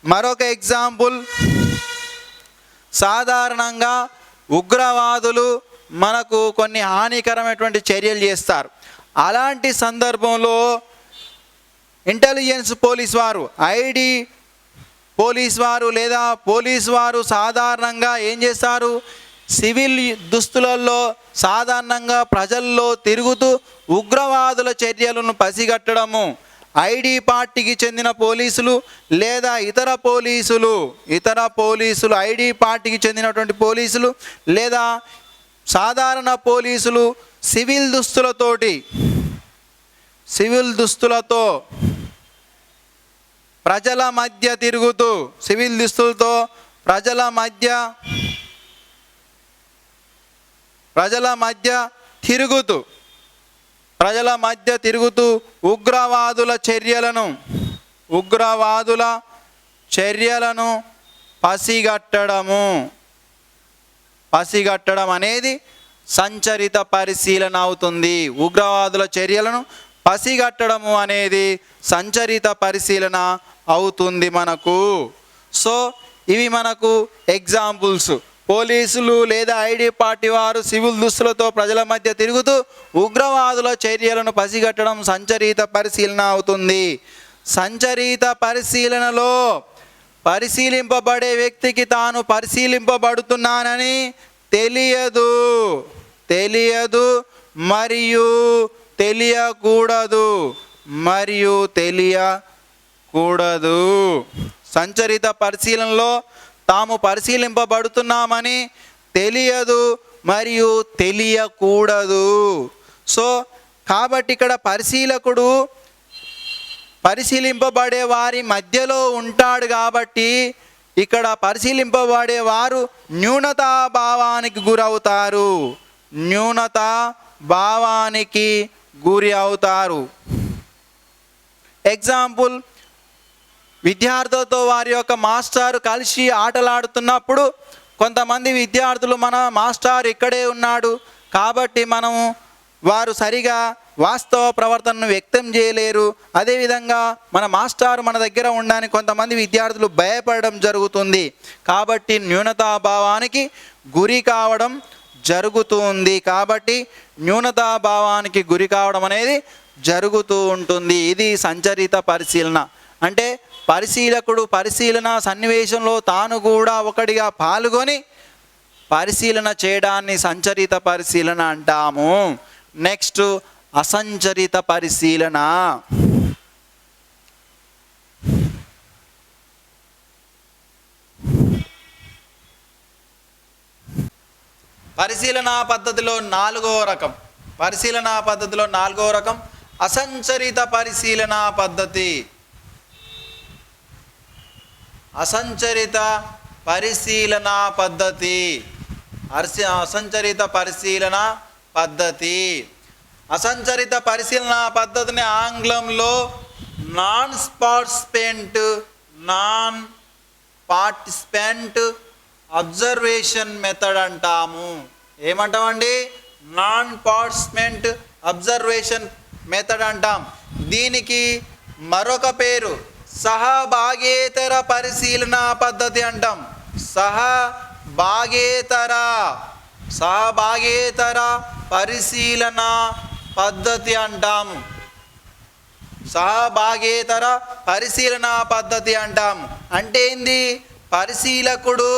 మరొక ఎగ్జాంపుల్, సాధారణంగా ఉగ్రవాదులు మనకు కొన్ని హానికరమైనటువంటి చర్యలు చేస్తారు. అలాంటి సందర్భంలో ఇంటెలిజెన్స్ పోలీస్ వారు, ఐడి పోలీస్ వారు లేదా పోలీస్ వారు సాధారణంగా ఏం చేస్తారు? సివిల్ దుస్తులలో సాధారణంగా ప్రజల్లో తిరుగుతూ ఉగ్రవాదుల చర్యలను పసిగట్టడము, ఐడి పార్టీకి చెందిన పోలీసులు లేదా ఇతర పోలీసులు ఐడి పార్టీకి చెందినటువంటి పోలీసులు లేదా సాధారణ పోలీసులు సివిల్ దుస్తులతో ప్రజల మధ్య తిరుగుతూ ఉగ్రవాదుల చర్యలను పసిగట్టడం అనేది సంచరిత పరిశీలన అవుతుంది. ఉగ్రవాదుల చర్యలను పసిగట్టడము అనేది సంచరిత పరిశీలన అవుతుంది మనకు. సో ఇవి మనకు ఎగ్జాంపుల్స్. పోలీసులు లేదా ఐడి పార్టీ వారు సివిల్ దుస్తులతో ప్రజల మధ్య తిరుగుతూ ఉగ్రవాదుల చర్యలను పసిగట్టడం సంచరిత పరిశీలన అవుతుంది. సంచరిత పరిశీలనలో పరిశీలింపబడే వ్యక్తికి తాను పరిశీలింపబడుతున్నానని తెలియదు మరియు తెలియకూడదు. సంచరిత పరిశీలనలో తాము పరిశీలింపబడుతున్నామని తెలియదు మరియు తెలియకూడదు. సో కాబట్టి ఇక్కడ పరిశీలకుడు పరిశీలింపబడే వారి మధ్యలో ఉంటాడు కాబట్టి ఇక్కడ పరిశీలింపబడే వారు న్యూనతా భావానికి గురి అవుతారు. ఎగ్జాంపుల్, విద్యార్థులతో వారి యొక్క మాస్టారు కలిసి ఆటలాడుతున్నప్పుడు కొంతమంది విద్యార్థులు మన మాస్టర్ ఇక్కడే ఉన్నాడు కాబట్టి వారు సరిగా వాస్తవ ప్రవర్తనను వ్యక్తం చేయలేరు. అదేవిధంగా మన మాస్టారు మన దగ్గర ఉండని కొంతమంది విద్యార్థులు భయపడడం జరుగుతుంది. కాబట్టి న్యూనతాభావానికి గురి కావడం జరుగుతుంది. అనేది జరుగుతూ ఉంటుంది. ఇది సంచరిత పరిశీలన. అంటే పరిశీలకుడు పరిశీలన సన్నివేశంలో తాను కూడా ఒకటిగా పాల్గొని పరిశీలన చేయడాన్ని సంచరిత పరిశీలన అంటాము. నెక్స్ట్ అసంచరిత పరిశీలన. పరిశీలనా పద్ధతిలో నాలుగవ రకం అసంచరిత పరిశీలనా పద్ధతి. అసంచరిత పరిశీలనా పద్ధతిని ఆంగ్లంలో నాన్ పార్టిసిపెంట్ అబ్జర్వేషన్ మెథడ్ అంటాము. ఏమంటామండి? నాన్ పార్టిసిపెంట్ అబ్జర్వేషన్ మెథడ్ అంటాం. దీనికి మరొక పేరు సహభాగేతర పరిశీలనా పద్ధతి అంటాం. సహభాగేతర పరిశీలనా పద్ధతి అంటాము. సహభాగేతర పరిశీలనా పద్ధతి అంటాము. అంటే ఏంది? పరిశీలకుడు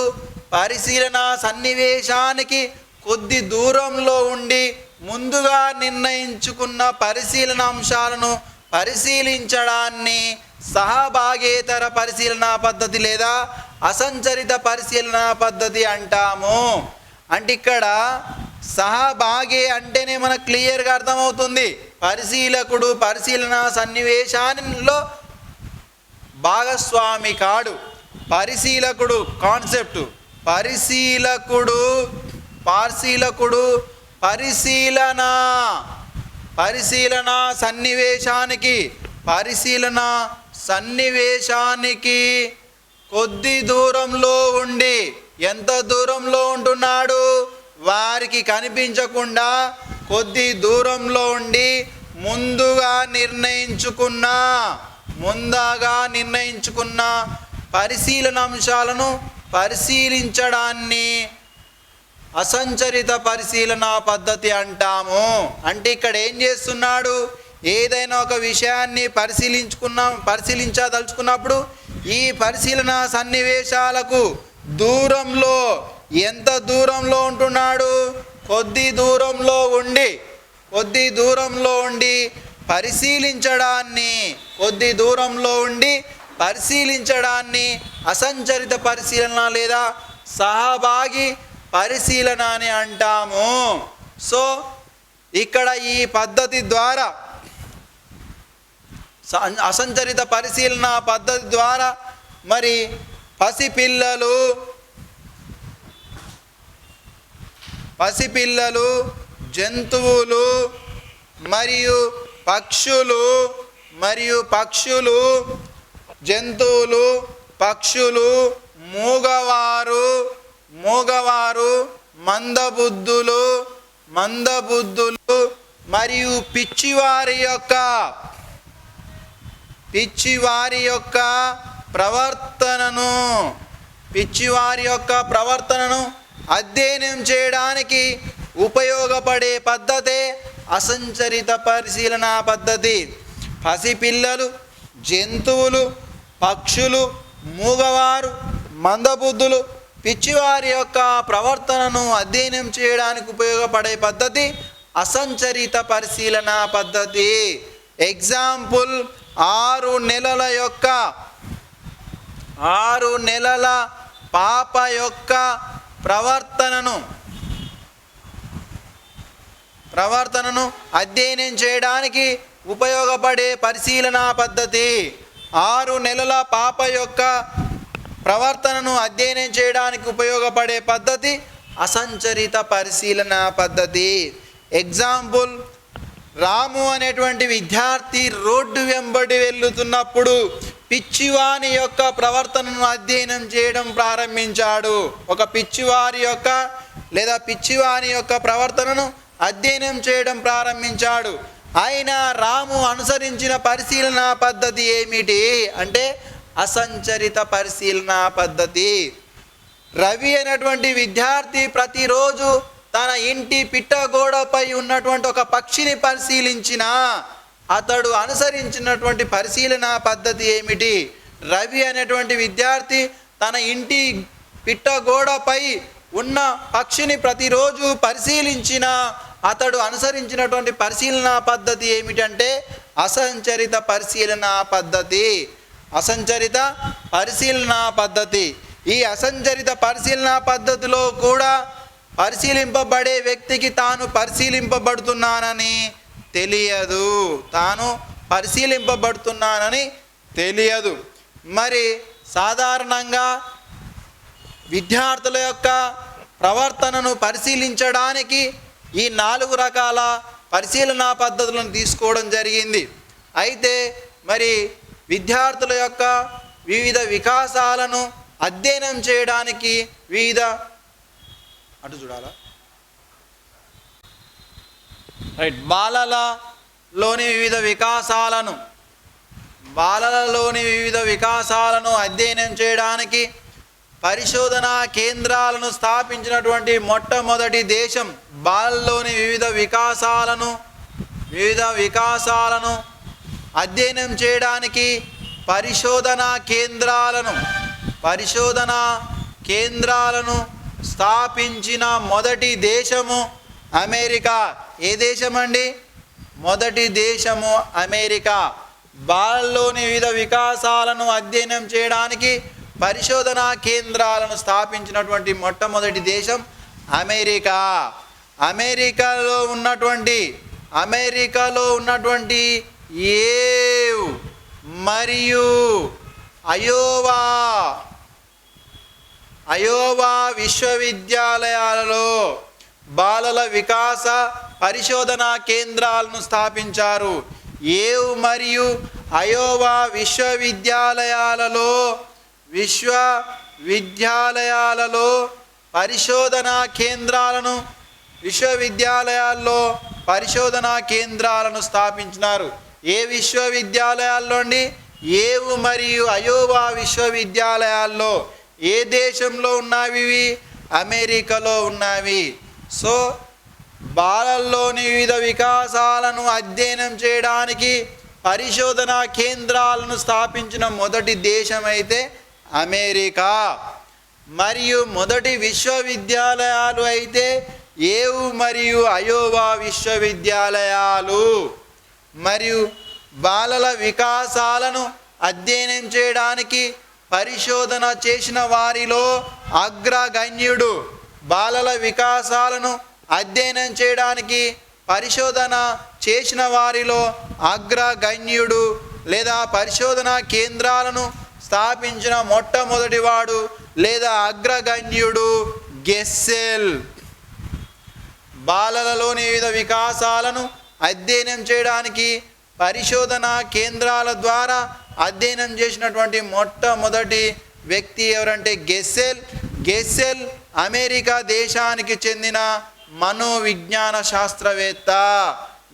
పరిశీలనా సన్నివేశానికి కొద్ది దూరంలో ఉండి ముందుగా నిర్ణయించుకున్న పరిశీలన అంశాలను పరిశీలించడాన్ని సహభాగేతర పరిశీలనా పద్ధతి లేదా అసంచరిత పరిశీలనా పద్ధతి అంటాము. అంటే ఇక్కడ సహభాగే అంటేనే మనకు క్లియర్గా అర్థమవుతుంది. పరిశీలకుడు పరిశీలనా సన్నివేశాల్లో భాగస్వామి కాడు. పరిశీలకుడు కాన్సెప్ట్, పరిశీలకుడు పరిశీలన సన్నివేశానికి కొద్ది దూరంలో ఉండి, ఎంత దూరంలో ఉంటున్నాడు? వారికి కనిపించకుండా కొద్ది దూరంలో ఉండి ముందుగా నిర్ణయించుకున్న పరిశీలన అంశాలను పరిశీలించడాన్ని అసంచరిత పరిశీలనా పద్ధతి అంటాము. అంటే ఇక్కడ ఏం చేస్తున్నాడు? ఏదైనా ఒక విషయాన్ని పరిశీలించదలుచుకున్నప్పుడు ఈ పరిశీలన సన్నివేశాలకు దూరంలో, ఎంత దూరంలో ఉంటున్నాడు? కొద్ది దూరంలో ఉండి పరిశీలించడాన్ని అసంచరిత పరిశీలన లేదా సహభాగి పరిశీలన అని అంటాము. సో ఇక్కడ ఈ పద్ధతి ద్వారా, అసంచరిత పరిశీలన పద్ధతి ద్వారా మరి పసిపిల్లలు, జంతువులు మరియు పక్షులు, మూగవారు, మందబుద్ధులు మరియు పిచ్చివారి యొక్క ప్రవర్తనను పిచ్చివారి యొక్క ప్రవర్తనను అధ్యయనం చేయడానికి ఉపయోగపడే పద్ధతే అసంచరిత పరిశీలన పద్ధతి. పసిపిల్లలు, జంతువులు, పక్షులు, మూగవారు, మందబుద్ధులు, పిచ్చివారి యొక్క ప్రవర్తనను అధ్యయనం చేయడానికి ఉపయోగపడే పద్ధతి అసంచరిత పరిశీలన పద్ధతి. ఎగ్జాంపుల్, 6 నెలల పాప యొక్క ప్రవర్తనను అధ్యయనం చేయడానికి ఉపయోగపడే పరిశీలనా పద్ధతి. 6 నెలల పాప యొక్క ప్రవర్తనను అధ్యయనం చేయడానికి ఉపయోగపడే పద్ధతి అసంచరిత పరిశీలన పద్ధతి. ఎగ్జాంపుల్, రాము అనేటువంటి విద్యార్థి రోడ్డు వెంబడి వెళ్తున్నప్పుడు పిచ్చివాని యొక్క ప్రవర్తనను అధ్యయనం చేయడం ప్రారంభించాడు. ఒక పిచ్చివాని యొక్క ప్రవర్తనను అధ్యయనం చేయడం ప్రారంభించాడు. అయినా రాము అనుసరించిన పరిశీలన పద్ధతి ఏమిటి అంటే అసంచరిత పరిశీలన పద్ధతి. రవి అనేటువంటి విద్యార్థి ప్రతిరోజు తన ఇంటి పిట్టగోడపై ఉన్నటువంటి ఒక పక్షిని పరిశీలించిన అతడు అనుసరించినటువంటి పరిశీలన పద్ధతి ఏమిటి? రవి అనేటువంటి విద్యార్థి తన ఇంటి పిట్టగోడపై ఉన్న పక్షిని ప్రతిరోజు పరిశీలించిన అతడు అనుసరించినటువంటి పరిశీలన పద్ధతి ఏమిటంటే అసంచరిత పరిశీలన పద్ధతి. అసంచరిత పరిశీలన పద్ధతి. ఈ అసంచరిత పరిశీలన పద్ధతిలో కూడా పరిశీలింపబడే వ్యక్తికి తాను పరిశీలింపబడుతున్నానని తెలియదు. మరి సాధారణంగా విద్యార్థుల యొక్క ప్రవర్తనను పరిశీలించడానికి ఈ 4 రకాల పరిశీలనా పద్ధతులను తీసుకోవడం జరిగింది. అయితే మరి విద్యార్థుల యొక్క వివిధ వికాసాలను అధ్యయనం చేయడానికి బాలలలోని వివిధ వికాసాలను అధ్యయనం చేయడానికి పరిశోధనా కేంద్రాలను స్థాపించినటువంటి మొట్టమొదటి దేశం. బాలల్లోని వివిధ వికాసాలను అధ్యయనం చేయడానికి పరిశోధనా కేంద్రాలను స్థాపించిన మొదటి దేశము అమెరికా. ఏ దేశం అండి? మొదటి దేశము అమెరికా. బాలల్లోని వివిధ వికాసాలను అధ్యయనం చేయడానికి పరిశోధనా కేంద్రాలను స్థాపించినటువంటి మొట్టమొదటి దేశం అమెరికా. అమెరికాలో ఉన్నటువంటి యేవ్ మరియు అయోవా విశ్వవిద్యాలయాలలో బాలల వికాస పరిశోధనా కేంద్రాలను స్థాపించారు. యేవ్ మరియు అయోవా విశ్వవిద్యాలయాలలో పరిశోధనా కేంద్రాలను స్థాపించినారు. ఏ విశ్వవిద్యాలయాల్లో అండి? యేవ్ మరియు అయోవా విశ్వవిద్యాలయాల్లో. ఏ దేశంలో ఉన్నవి? అమెరికాలో ఉన్నవి. సో బాలల్లోని వివిధ వికాసాలను అధ్యయనం చేయడానికి పరిశోధనా కేంద్రాలను స్థాపించిన మొదటి దేశం అయితే అమెరికా. మరియు మొదటి విశ్వవిద్యాలయాలు అయితే యేవ్ మరియు అయోవా విశ్వవిద్యాలయాలు. మరియు బాలల వికాసాలను అధ్యయనం చేయడానికి పరిశోధన చేసిన వారిలో అగ్రగణ్యుడు. బాలల వికాసాలను అధ్యయనం చేయడానికి పరిశోధన చేసిన వారిలో అగ్రగణ్యుడు లేదా పరిశోధనా కేంద్రాలను స్థాపించిన మొట్టమొదటివాడు లేదా అగ్రగణ్యుడు గెస్సెల్. బాలలలోని వివిధ వికాసాలను అధ్యయనం చేయడానికి పరిశోధనా కేంద్రాల ద్వారా అధ్యయనం చేసినటువంటి మొట్టమొదటి వ్యక్తి ఎవరంటే గెస్సెల్ అమెరికా దేశానికి చెందిన మనోవిజ్ఞాన శాస్త్రవేత్త.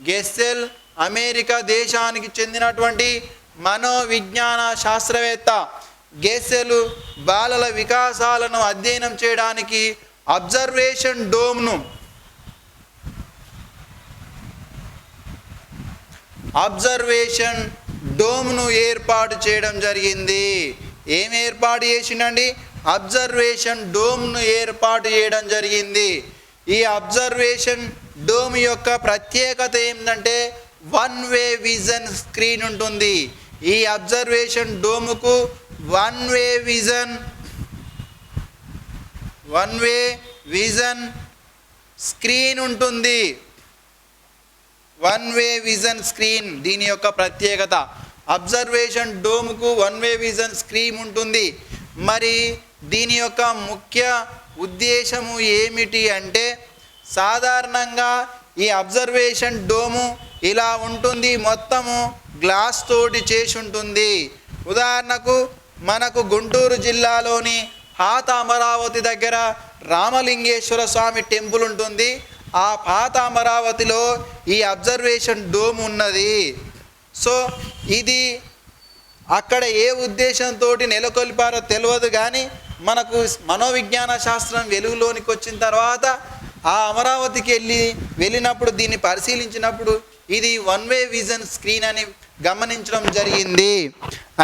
గెస్సెల్ అమెరికా దేశానికి చెందినటువంటి మనోవిజ్ఞాన శాస్త్రవేత్త. గెస్సెలు బాలల వికాసాలను అధ్యయనం చేయడానికి అబ్జర్వేషన్ డోమ్ను ఏర్పాటు చేయడం జరిగింది. ఏం ఏర్పాటు చేసిండండి? అబ్జర్వేషన్ డోమ్ను ఏర్పాటు చేయడం జరిగింది. ఈ అబ్జర్వేషన్ డోమ్ యొక్క ప్రత్యేకత ఏంటంటే వన్ వే విజన్ స్క్రీన్ ఉంటుంది. ఈ అబ్జర్వేషన్ డోముకు వన్ వే విజన్ స్క్రీన్ ఉంటుంది. వన్ వే విజన్ స్క్రీన్ దీని యొక్క ప్రత్యేకత. అబ్జర్వేషన్ డోమ్కు వన్ వే విజన్ స్క్రీన్ ఉంటుంది. మరి దీని యొక్క ముఖ్య ఉద్దేశము ఏమిటి అంటే, సాధారణంగా ఈ అబ్జర్వేషన్ డోము ఇలా ఉంటుంది, మొత్తము గ్లాస్ తోటి చేసి ఉంటుంది. ఉదాహరణకు మనకు గుంటూరు జిల్లాలోని పాత అమరావతి దగ్గర రామలింగేశ్వర స్వామి టెంపుల్ ఉంటుంది. ఆ పాత అమరావతిలో ఈ అబ్జర్వేషన్ డోమ్ ఉన్నది. సో ఇది అక్కడ ఏ ఉద్దేశంతో నెలకొల్పారో తెలియదు, కానీ మనకు మనోవిజ్ఞాన శాస్త్రం వెలుగులోనికి వచ్చిన తర్వాత ఆ అమరావతికి వెళ్ళినప్పుడు దీన్ని పరిశీలించినప్పుడు ఇది వన్ వే విజన్ స్క్రీన్ అని గమనించడం జరిగింది.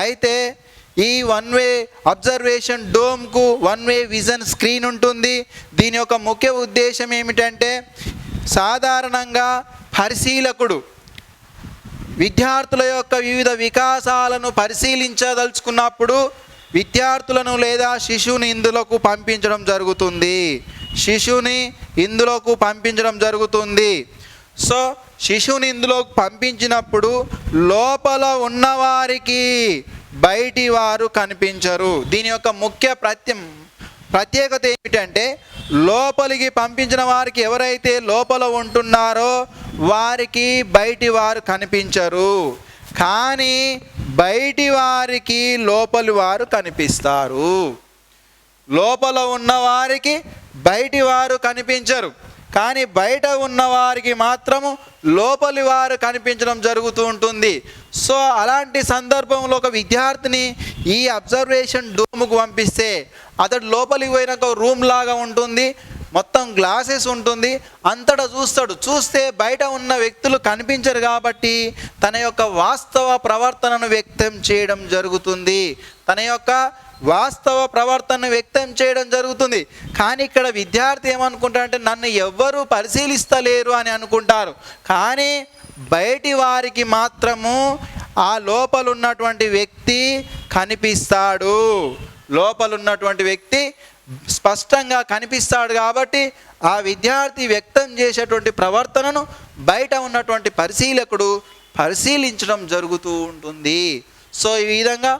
అయితే ఈ వన్ వే అబ్జర్వేషన్ డోమ్కు వన్ వే విజన్ స్క్రీన్ ఉంటుంది. దీని యొక్క ముఖ్య ఉద్దేశం ఏమిటంటే, సాధారణంగా పరిశీలకుడు విద్యార్థుల యొక్క వివిధ వికాసాలను పరిశీలించదలుచుకున్నప్పుడు విద్యార్థులను లేదా శిశువుని ఇందులోకి పంపించడం జరుగుతుంది. సో శిశువుని ఇందులోకి పంపించినప్పుడు లోపల ఉన్నవారికి బయటి వారు కనిపించరు. దీని యొక్క ముఖ్య ప్రత్యేకత ఏమిటంటే, లోపలికి పంపించిన వారికి ఎవరైతే లోపల ఉంటున్నారో వారికి బయటి వారు కనిపించరు, కానీ బయటి వారికి లోపలి వారు కనిపిస్తారు. లోపల ఉన్నవారికి బయటి వారు కనిపించరు, కానీ బయట ఉన్నవారికి మాత్రము లోపలి వారు కనిపించడం జరుగుతూ ఉంటుంది. సో అలాంటి సందర్భంలో ఒక విద్యార్థిని ఈ అబ్జర్వేషన్ డోమ్కు పంపిస్తే అతడు లోపలికి పోయినాక రూమ్ లాగా ఉంటుంది, మొత్తం గ్లాసెస్ ఉంటుంది, అంతటా చూస్తే బయట ఉన్న వ్యక్తులు కనిపించరు కాబట్టి తన యొక్క వాస్తవ ప్రవర్తనను వ్యక్తం చేయడం జరుగుతుంది. కానీ ఇక్కడ విద్యార్థి ఏమనుకుంటారంటే, నన్ను ఎవ్వరూ పరిశీలిస్తలేరు అని అనుకుంటారు, కానీ బయటి వారికి మాత్రము ఆ లోపల ఉన్నటువంటి వ్యక్తి కనిపిస్తాడు. స్పష్టంగా కనిపిస్తాడు కాబట్టి ఆ విద్యార్థి వ్యక్తం చేసేటువంటి ప్రవర్తనను బయట ఉన్నటువంటి పరిశీలకుడు పరిశీలించడం జరుగుతూ ఉంటుంది. సో ఈ విధంగా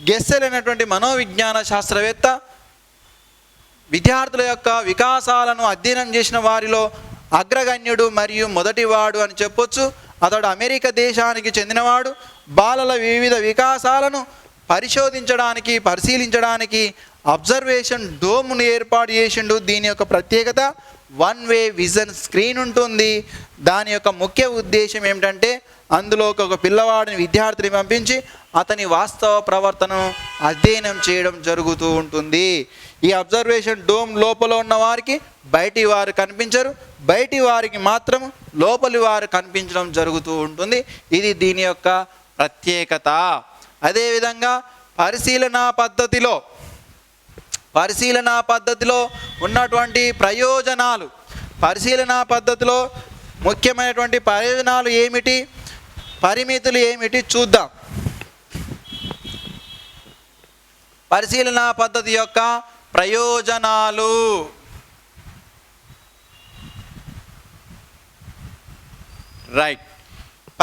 గెస్సెల్ అనేటువంటి మనోవిజ్ఞాన శాస్త్రవేత్త విద్యార్థుల యొక్క వికాసాలను అధ్యయనం చేసిన వారిలో అగ్రగణ్యుడు మరియు మొదటివాడు అని చెప్పొచ్చు. అతడు అమెరికా దేశానికి చెందినవాడు. బాలల వివిధ వికాసాలను పరిశీలించడానికి అబ్జర్వేషన్ డోమ్ను ఏర్పాటు చేసిండు. దీని యొక్క ప్రత్యేకత వన్ వే విజన్ స్క్రీన్ ఉంటుంది. దాని యొక్క ముఖ్య ఉద్దేశం ఏమిటంటే, అందులో ఒక పిల్లవాడిని విద్యార్థిని పంపించి అతని వాస్తవ ప్రవర్తనను అధ్యయనం చేయడం జరుగుతూ ఉంటుంది. ఈ అబ్జర్వేషన్ డోమ్ లోపల ఉన్న వారికి బయటి వారు కనిపించరు, బయటి వారికి మాత్రం లోపలి వారు కనిపించడం జరుగుతూ ఉంటుంది. ఇది దీని యొక్క ప్రత్యేకత. అదేవిధంగా పరిశీలనా పద్ధతిలో ఉన్నటువంటి ప్రయోజనాలు, పరిశీలనా పద్ధతిలో ముఖ్యమైనటువంటి ప్రయోజనాలు ఏమిటి, పరిమితులు ఏమిటి చూద్దాం. పరిశీలనా పద్ధతి యొక్క ప్రయోజనాలు. రైట్.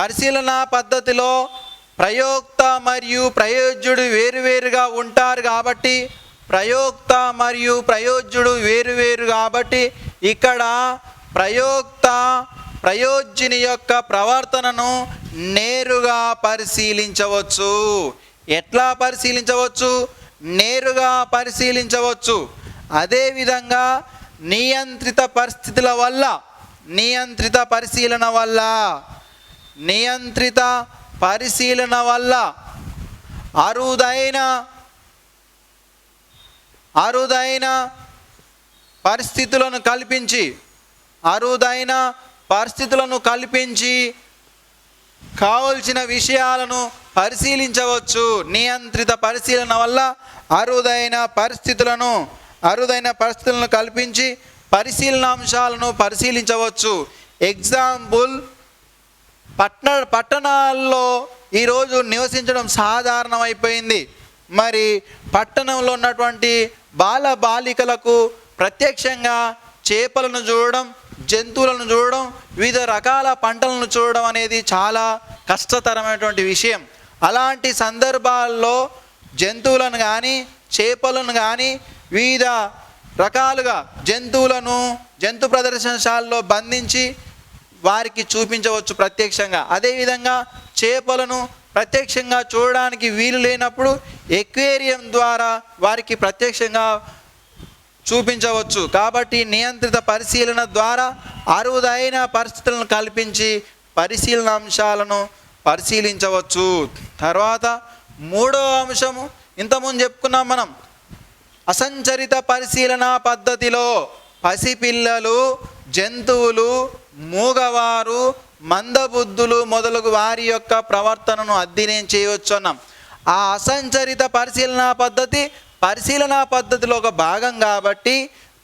పరిశీలనా పద్ధతిలో ప్రయోక్త మరియు ప్రయోజ్యుడు వేరువేరుగా ఉంటారు కాబట్టి, ఇక్కడ ప్రయోజ్యుని యొక్క ప్రవర్తనను నేరుగా పరిశీలించవచ్చు. ఎట్లా పరిశీలించవచ్చు? నేరుగా పరిశీలించవచ్చు. అదేవిధంగా నియంత్రిత పరిశీలన వల్ల అరుదైన పరిస్థితులను కల్పించి కావలసిన విషయాలను పరిశీలించవచ్చు. నియంత్రిత పరిశీలన వల్ల అరుదైన పరిస్థితులను కల్పించి పరిశీలనాంశాలను పరిశీలించవచ్చు. ఎగ్జాంపుల్, పట్టణాల్లో ఈరోజు నివసించడం సాధారణమైపోయింది. మరి పట్టణంలో ఉన్నటువంటి బాలికలకు ప్రత్యక్షంగా చేపలను చూడడం, జంతువులను చూడడం, వివిధ రకాల పంటలను చూడడం అనేది చాలా కష్టతరమైనటువంటి విషయం. అలాంటి సందర్భాల్లో జంతువులను కానీ చేపలను కానీ వివిధ రకాలుగా జంతు ప్రదర్శనశాలలో బంధించి వారికి చూపించవచ్చు ప్రత్యక్షంగా. అదేవిధంగా చేపలను ప్రత్యక్షంగా చూడడానికి వీలు లేనప్పుడు ఎక్వేరియం ద్వారా వారికి ప్రత్యక్షంగా చూపించవచ్చు. కాబట్టి నియంత్రిత పరిశీలన ద్వారా అరుదైన పరిస్థితులను కల్పించి పరిశీలనాంశాలను పరిశీలించవచ్చు. తర్వాత మూడవ అంశము, ఇంతకుముందు చెప్పుకున్నాం మనం, అసంచరిత పరిశీలన పద్ధతిలో పసిపిల్లలు, జంతువులు, మూగవారు, మందబుద్ధులు మొదలగు వారి యొక్క ప్రవర్తనను అధ్యయనం చేయవచ్చు అన్నాం. ఆ అసంచరిత పరిశీలనా పద్ధతిలో ఒక భాగం కాబట్టి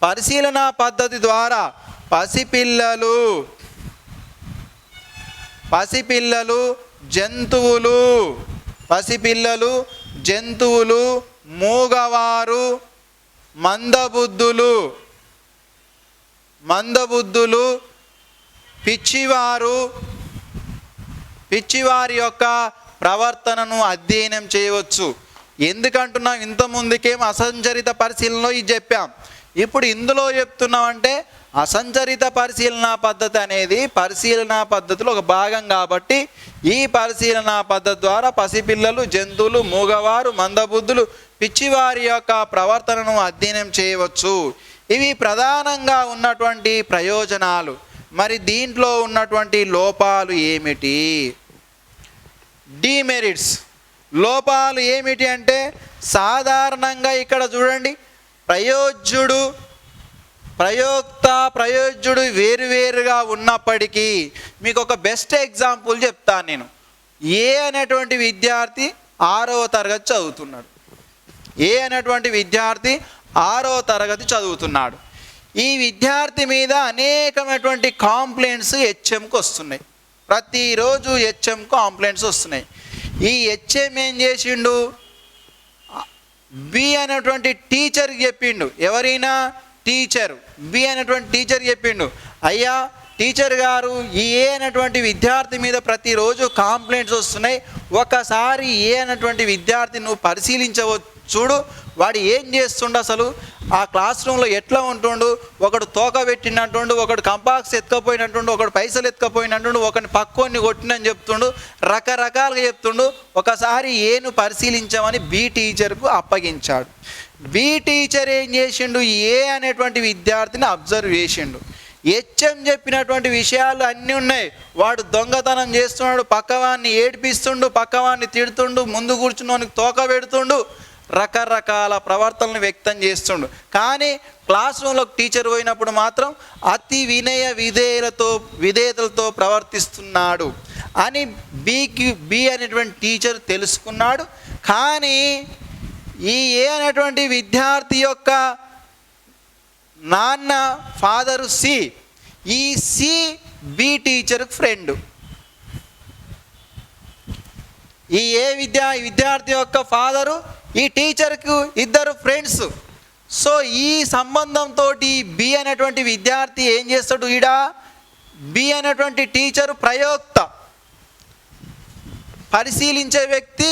పరిశీలనా పద్ధతి ద్వారా పసిపిల్లలు, జంతువులు, మూగవారు, మందబుద్ధులు, పిచ్చివారి యొక్క ప్రవర్తనను అధ్యయనం చేయవచ్చు. ఎందుకంటున్నాం, ఇంతకుముందుకేం అసంచరిత పరిశీలనలో ఇది చెప్పాం. ఇప్పుడు ఇందులో చెప్తున్నామంటే అసంచరిత పరిశీలనా పద్ధతి అనేది పరిశీలనా పద్ధతిలో ఒక భాగం కాబట్టి ఈ పరిశీలనా పద్ధతి ద్వారా పసిపిల్లలు, జంతువులు, మూగవారు, మందబుద్ధులు, పిచ్చివారి యొక్క ప్రవర్తనను అధ్యయనం చేయవచ్చు. ఇవి ప్రధానంగా ఉన్నటువంటి ప్రయోజనాలు. మరి దీంట్లో ఉన్నటువంటి లోపాలు ఏమిటి? డిమెరిట్స్, లోపాలు ఏమిటి అంటే, సాధారణంగా ఇక్కడ చూడండి, ప్రయోజ్యుడు వేరువేరుగా ఉన్నప్పటికీ మీకు ఒక బెస్ట్ ఎగ్జాంపుల్ చెప్తాను నేను. ఏ అనేటువంటి విద్యార్థి 6వ తరగతి చదువుతున్నాడు. ఈ విద్యార్థి మీద అనేకమైనటువంటి కాంప్లైంట్స్ హెచ్ఎంకి వస్తున్నాయి. ప్రతిరోజు హెచ్ఎం కాంప్లైంట్స్ వస్తున్నాయి. ఈ హెచ్ఎం ఏం చేసిండు, బి అనేటువంటి టీచర్కి చెప్పిండు. ఎవరైనా టీచర్, బి అనేటువంటి టీచర్ చెప్పిండు, అయ్యా టీచర్ గారు, ఈ ఏ అనేటువంటి విద్యార్థి మీద ప్రతిరోజు కాంప్లైంట్స్ వస్తున్నాయి, ఒకసారి ఏ అనేటువంటి విద్యార్థి నువ్వు పరిశీలించవచ్చు, చూడు వాడు ఏం చేస్తుండు, అసలు ఆ క్లాస్ రూమ్లో ఎట్లా ఉంటుండు, ఒకడు తోక పెట్టినట్టుండు, ఒకడు కంపాక్స్ ఎత్తుకపోయినట్టుండు, ఒకడు పైసలు ఎత్తుకపోయినట్టుండు, ఒకని పక్కోని కొట్టినని చెప్తుండు, రకరకాలుగా చెప్తుండు. ఒకసారి ఏను పరిశీలించామని బి టీచర్కు అప్పగించాడు. బి టీచర్ ఏం చేసిండు, ఏ అనేటువంటి విద్యార్థిని అబ్జర్వ్ చేసిండు. హెచ్ఎం చెప్పినటువంటి విషయాలు అన్నీ ఉన్నాయి. వాడు దొంగతనం చేస్తున్నాడు, పక్కవాడిని ఏడిపిస్తుండు, పక్కవాడిని తిడుతుండు, ముందు కూర్చున్నోనికి తోక పెడుతుండు, రకరకాల ప్రవర్తనలు వ్యక్తం చేస్తుండు. కానీ క్లాస్ రూమ్లోకి టీచర్ పోయినప్పుడు మాత్రం అతి విధేయతలతో ప్రవర్తిస్తున్నాడు అని బి అనేటువంటి టీచర్ తెలుసుకున్నాడు. కానీ ఈ ఏ అనేటువంటి విద్యార్థి యొక్క నాన్న ఫాదరు సి, ఈ సి బి టీచర్కి ఫ్రెండ్. ఈ విద్యార్థి యొక్క ఫాదరు ఈ టీచర్కు ఇద్దరు ఫ్రెండ్స్. సో ఈ సంబంధంతో బి అనేటువంటి విద్యార్థి ఏం చేస్తాడు, బి అనేటువంటి టీచరు ప్రయోక్త, పరిశీలించే వ్యక్తి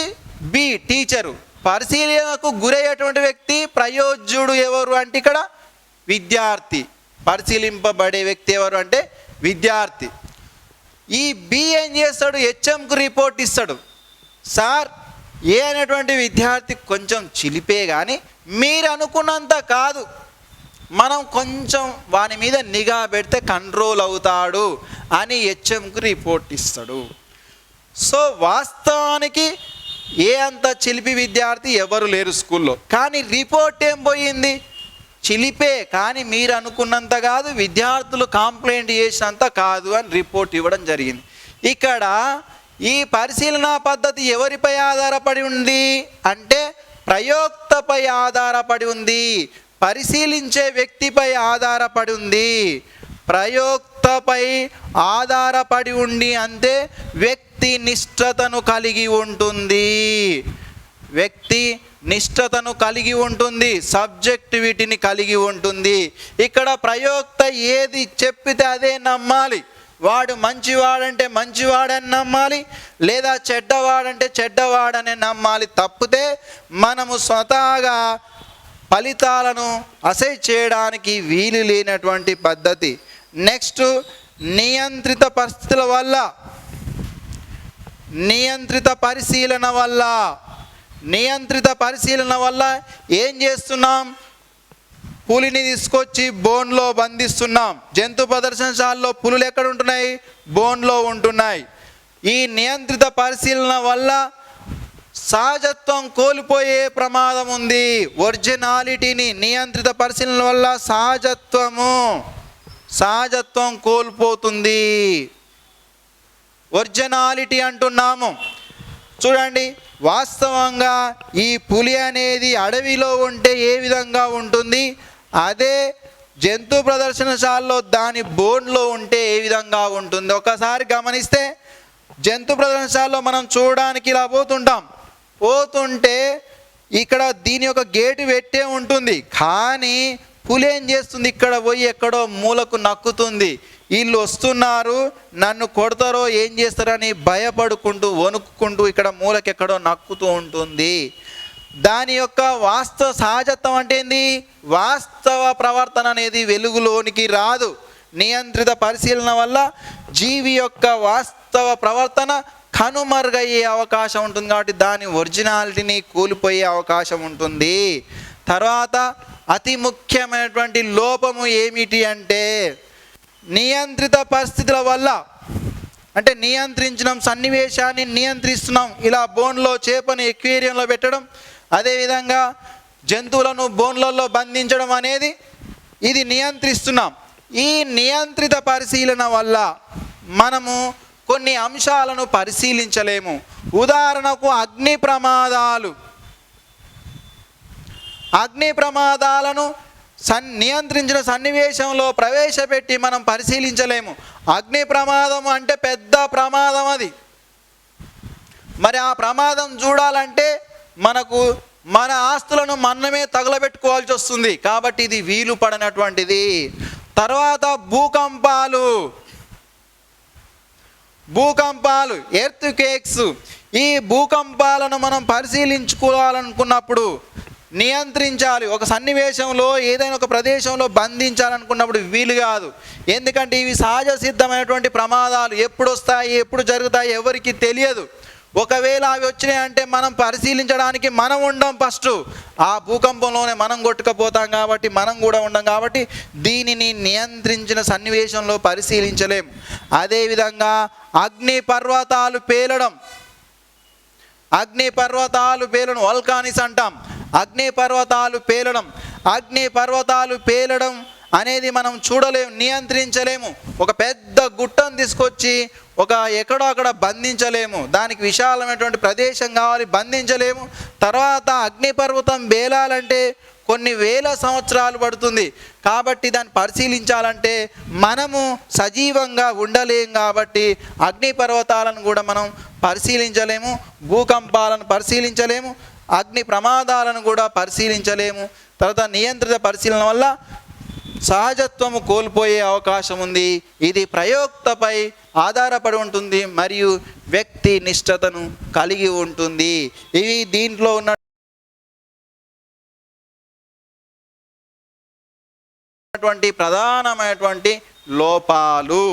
బి టీచరు, పరిశీలనకు గురయ్యేటువంటి వ్యక్తి ప్రయోజ్యుడు ఎవరు అంటే ఇక్కడ విద్యార్థి, పరిశీలింపబడే వ్యక్తి ఎవరు అంటే విద్యార్థి. ఈ బి ఏం చేస్తాడు, హెచ్ఎంకు రిపోర్ట్ ఇస్తాడు, సార్ ఏ అనేటువంటి విద్యార్థి కొంచెం చిలిపే కానీ మీరు అనుకున్నంత కాదు, మనం కొంచెం వాని మీద నిఘా పెడితే కంట్రోల్ అవుతాడు అని హెచ్ఎంకు రిపోర్ట్ ఇస్తాడు. సో వాస్తవానికి ఏ అంత చిలిపి విద్యార్థి ఎవరు లేరు స్కూల్లో. కానీ రిపోర్ట్ ఏం పోయింది? చిలిపే, కానీ మీరు అనుకున్నంత కాదు, విద్యార్థులు కంప్లైంట్ చేసినంత కాదు అని రిపోర్ట్ ఇవ్వడం జరిగింది. ఇక్కడ ఈ పరిశీలన పద్ధతి ఎవరిపై ఆధారపడి ఉంది అంటే ప్రయోక్తపై ఆధారపడి ఉంది, పరిశీలించే వ్యక్తిపై ఆధారపడి ఉంది. ప్రయోక్తపై ఆధారపడి ఉండి అంతే వ్యక్తి నిష్ఠతను కలిగి ఉంటుంది. వ్యక్తి నిష్ఠతను కలిగి ఉంటుంది, సబ్జెక్టివిటీని కలిగి ఉంటుంది. ఇక్కడ ప్రయోక్త ఏది చెప్పితే అదే నమ్మాలి. వాడు మంచివాడంటే మంచివాడని నమ్మాలి, లేదా చెడ్డవాడంటే చెడ్డవాడని నమ్మాలి. తప్పితే మనము స్వతహాగా ఫలితాలను అసెస్ చేయడానికి వీలు లేనటువంటి పద్ధతి. నెక్స్ట్, నియంత్రిత పరిస్థితుల వల్ల, నియంత్రిత పరిశీలన వల్ల ఏం చేస్తున్నాం? పులిని తీసుకొచ్చి బోన్లో బంధిస్తున్నాం. జంతు ప్రదర్శనశాలలో పులులు ఎక్కడ ఉంటున్నాయి? బోన్లో ఉంటున్నాయి. ఈ నియంత్రిత పరిశీలన వల్ల సహజత్వం కోల్పోయే ప్రమాదం ఉంది. ఒరిజినాలిటీని నియంత్రిత పరిశీలన వల్ల సహజత్వం కోల్పోతుంది. ఒరిజినాలిటీ అంటున్నాము. చూడండి, వాస్తవంగా ఈ పులి అనేది అడవిలో ఉంటే ఏ విధంగా ఉంటుంది, అదే జంతు ప్రదర్శనశాలలో దాని బోన్లో ఉంటే ఏ విధంగా ఉంటుంది. ఒకసారి గమనిస్తే జంతు ప్రదర్శనశాలలో మనం చూడడానికి ఇలా పోతుంటే ఇక్కడ దీని యొక్క గేటు పెట్టే ఉంటుంది. కానీ పులి ఏం చేస్తుంది? ఇక్కడ పోయి ఎక్కడో మూలకు నక్కుతుంది. వీళ్ళు వస్తున్నారు, నన్ను కొడతారో ఏం చేస్తారని భయపడుకుంటూ వణుక్కుంటూ ఇక్కడ మూలకెక్కడో నక్కుతూ ఉంటుంది. దాని యొక్క సహజత్వం అంటే ఏంది? వాస్తవ ప్రవర్తన అనేది వెలుగులోనికి రాదు. నియంత్రిత పరిశీలన వల్ల జీవి యొక్క వాస్తవ ప్రవర్తన కనుమరుగయ్యే అవకాశం ఉంటుంది. కాబట్టి దాని ఒరిజినాలిటీని కోల్పోయే అవకాశం ఉంటుంది. తర్వాత అతి ముఖ్యమైనటువంటి లోపము ఏమిటి అంటే నియంత్రిత పరిస్థితుల వల్ల, అంటే నియంత్రించడం, సన్నివేశాన్ని నియంత్రిస్తున్నాం. ఇలా బోన్లో చేపని ఎక్వేరియంలో పెట్టడం, అదేవిధంగా జంతువులను బోన్లలో బంధించడం అనేది ఇది నియంత్రిస్తున్నాం. ఈ నియంత్రిత పరిశీలన వల్ల మనము కొన్ని అంశాలను పరిశీలించలేము. ఉదాహరణకు అగ్ని ప్రమాదాలను నియంత్రించిన సన్నివేశంలో ప్రవేశపెట్టి మనం పరిశీలించలేము. అగ్ని ప్రమాదం అంటే పెద్ద ప్రమాదం అది. మరి ఆ ప్రమాదం చూడాలంటే మనకు మన ఆస్తులను మనమే తగలబెట్టుకోవాల్సి వస్తుంది. కాబట్టి ఇది వీలు పడనటువంటిది. తర్వాత భూకంపాలు, ఎర్త్ కేక్స్. ఈ భూకంపాలను మనం పరిశీలించుకోవాలనుకున్నప్పుడు, నియంత్రించాలి, ఒక సన్నివేశంలో ఏదైనా ఒక ప్రదేశంలో బంధించాలనుకున్నప్పుడు వీలు కాదు. ఎందుకంటే ఇవి సహజ సిద్ధమైనటువంటి ప్రమాదాలు. ఎప్పుడు వస్తాయి, ఎప్పుడు జరుగుతాయి ఎవరికి తెలియదు. ఒకవేళ అవి వచ్చినాయంటే మనం పరిశీలించడానికి మనం ఉండం. ఫస్ట్ ఆ భూకంపంలోనే మనం కొట్టుకుపోతాం కాబట్టి మనం కూడా ఉండం. కాబట్టి దీనిని నియంత్రించిన సన్నివేశంలో పరిశీలించలేం. అదేవిధంగా అగ్ని పర్వతాలు పేలడం, వల్కానిస్ అంటాం. అగ్ని పర్వతాలు పేలడం అనేది మనం చూడలేము, నియంత్రించలేము. ఒక పెద్ద గుట్టను తీసుకొచ్చి ఎక్కడో అక్కడ బంధించలేము. దానికి విశాలమైనటువంటి ప్రదేశం కావాలి, బంధించలేము. తర్వాత అగ్నిపర్వతం బేలాలంటే కొన్ని వేల సంవత్సరాలు పడుతుంది. కాబట్టి దాన్ని పరిశీలించాలంటే మనము సజీవంగా ఉండలేం. కాబట్టి అగ్నిపర్వతాలను కూడా మనం పరిశీలించలేము, భూకంపాలను పరిశీలించలేము, అగ్ని ప్రమాదాలను కూడా పరిశీలించలేము. తర్వాత నియంత్రిత పరిశీలన వల్ల సహజత్వము కోల్పోయే అవకాశం ఉంది. ఇది ప్రయోక్తపై ఆధారపడి ఉంటుంది మరియు వ్యక్తి నిష్ఠతను కలిగి ఉంటుంది. ఇవి దీంట్లో ఉన్నటువంటి ప్రధానమైనటువంటి లోపాలు.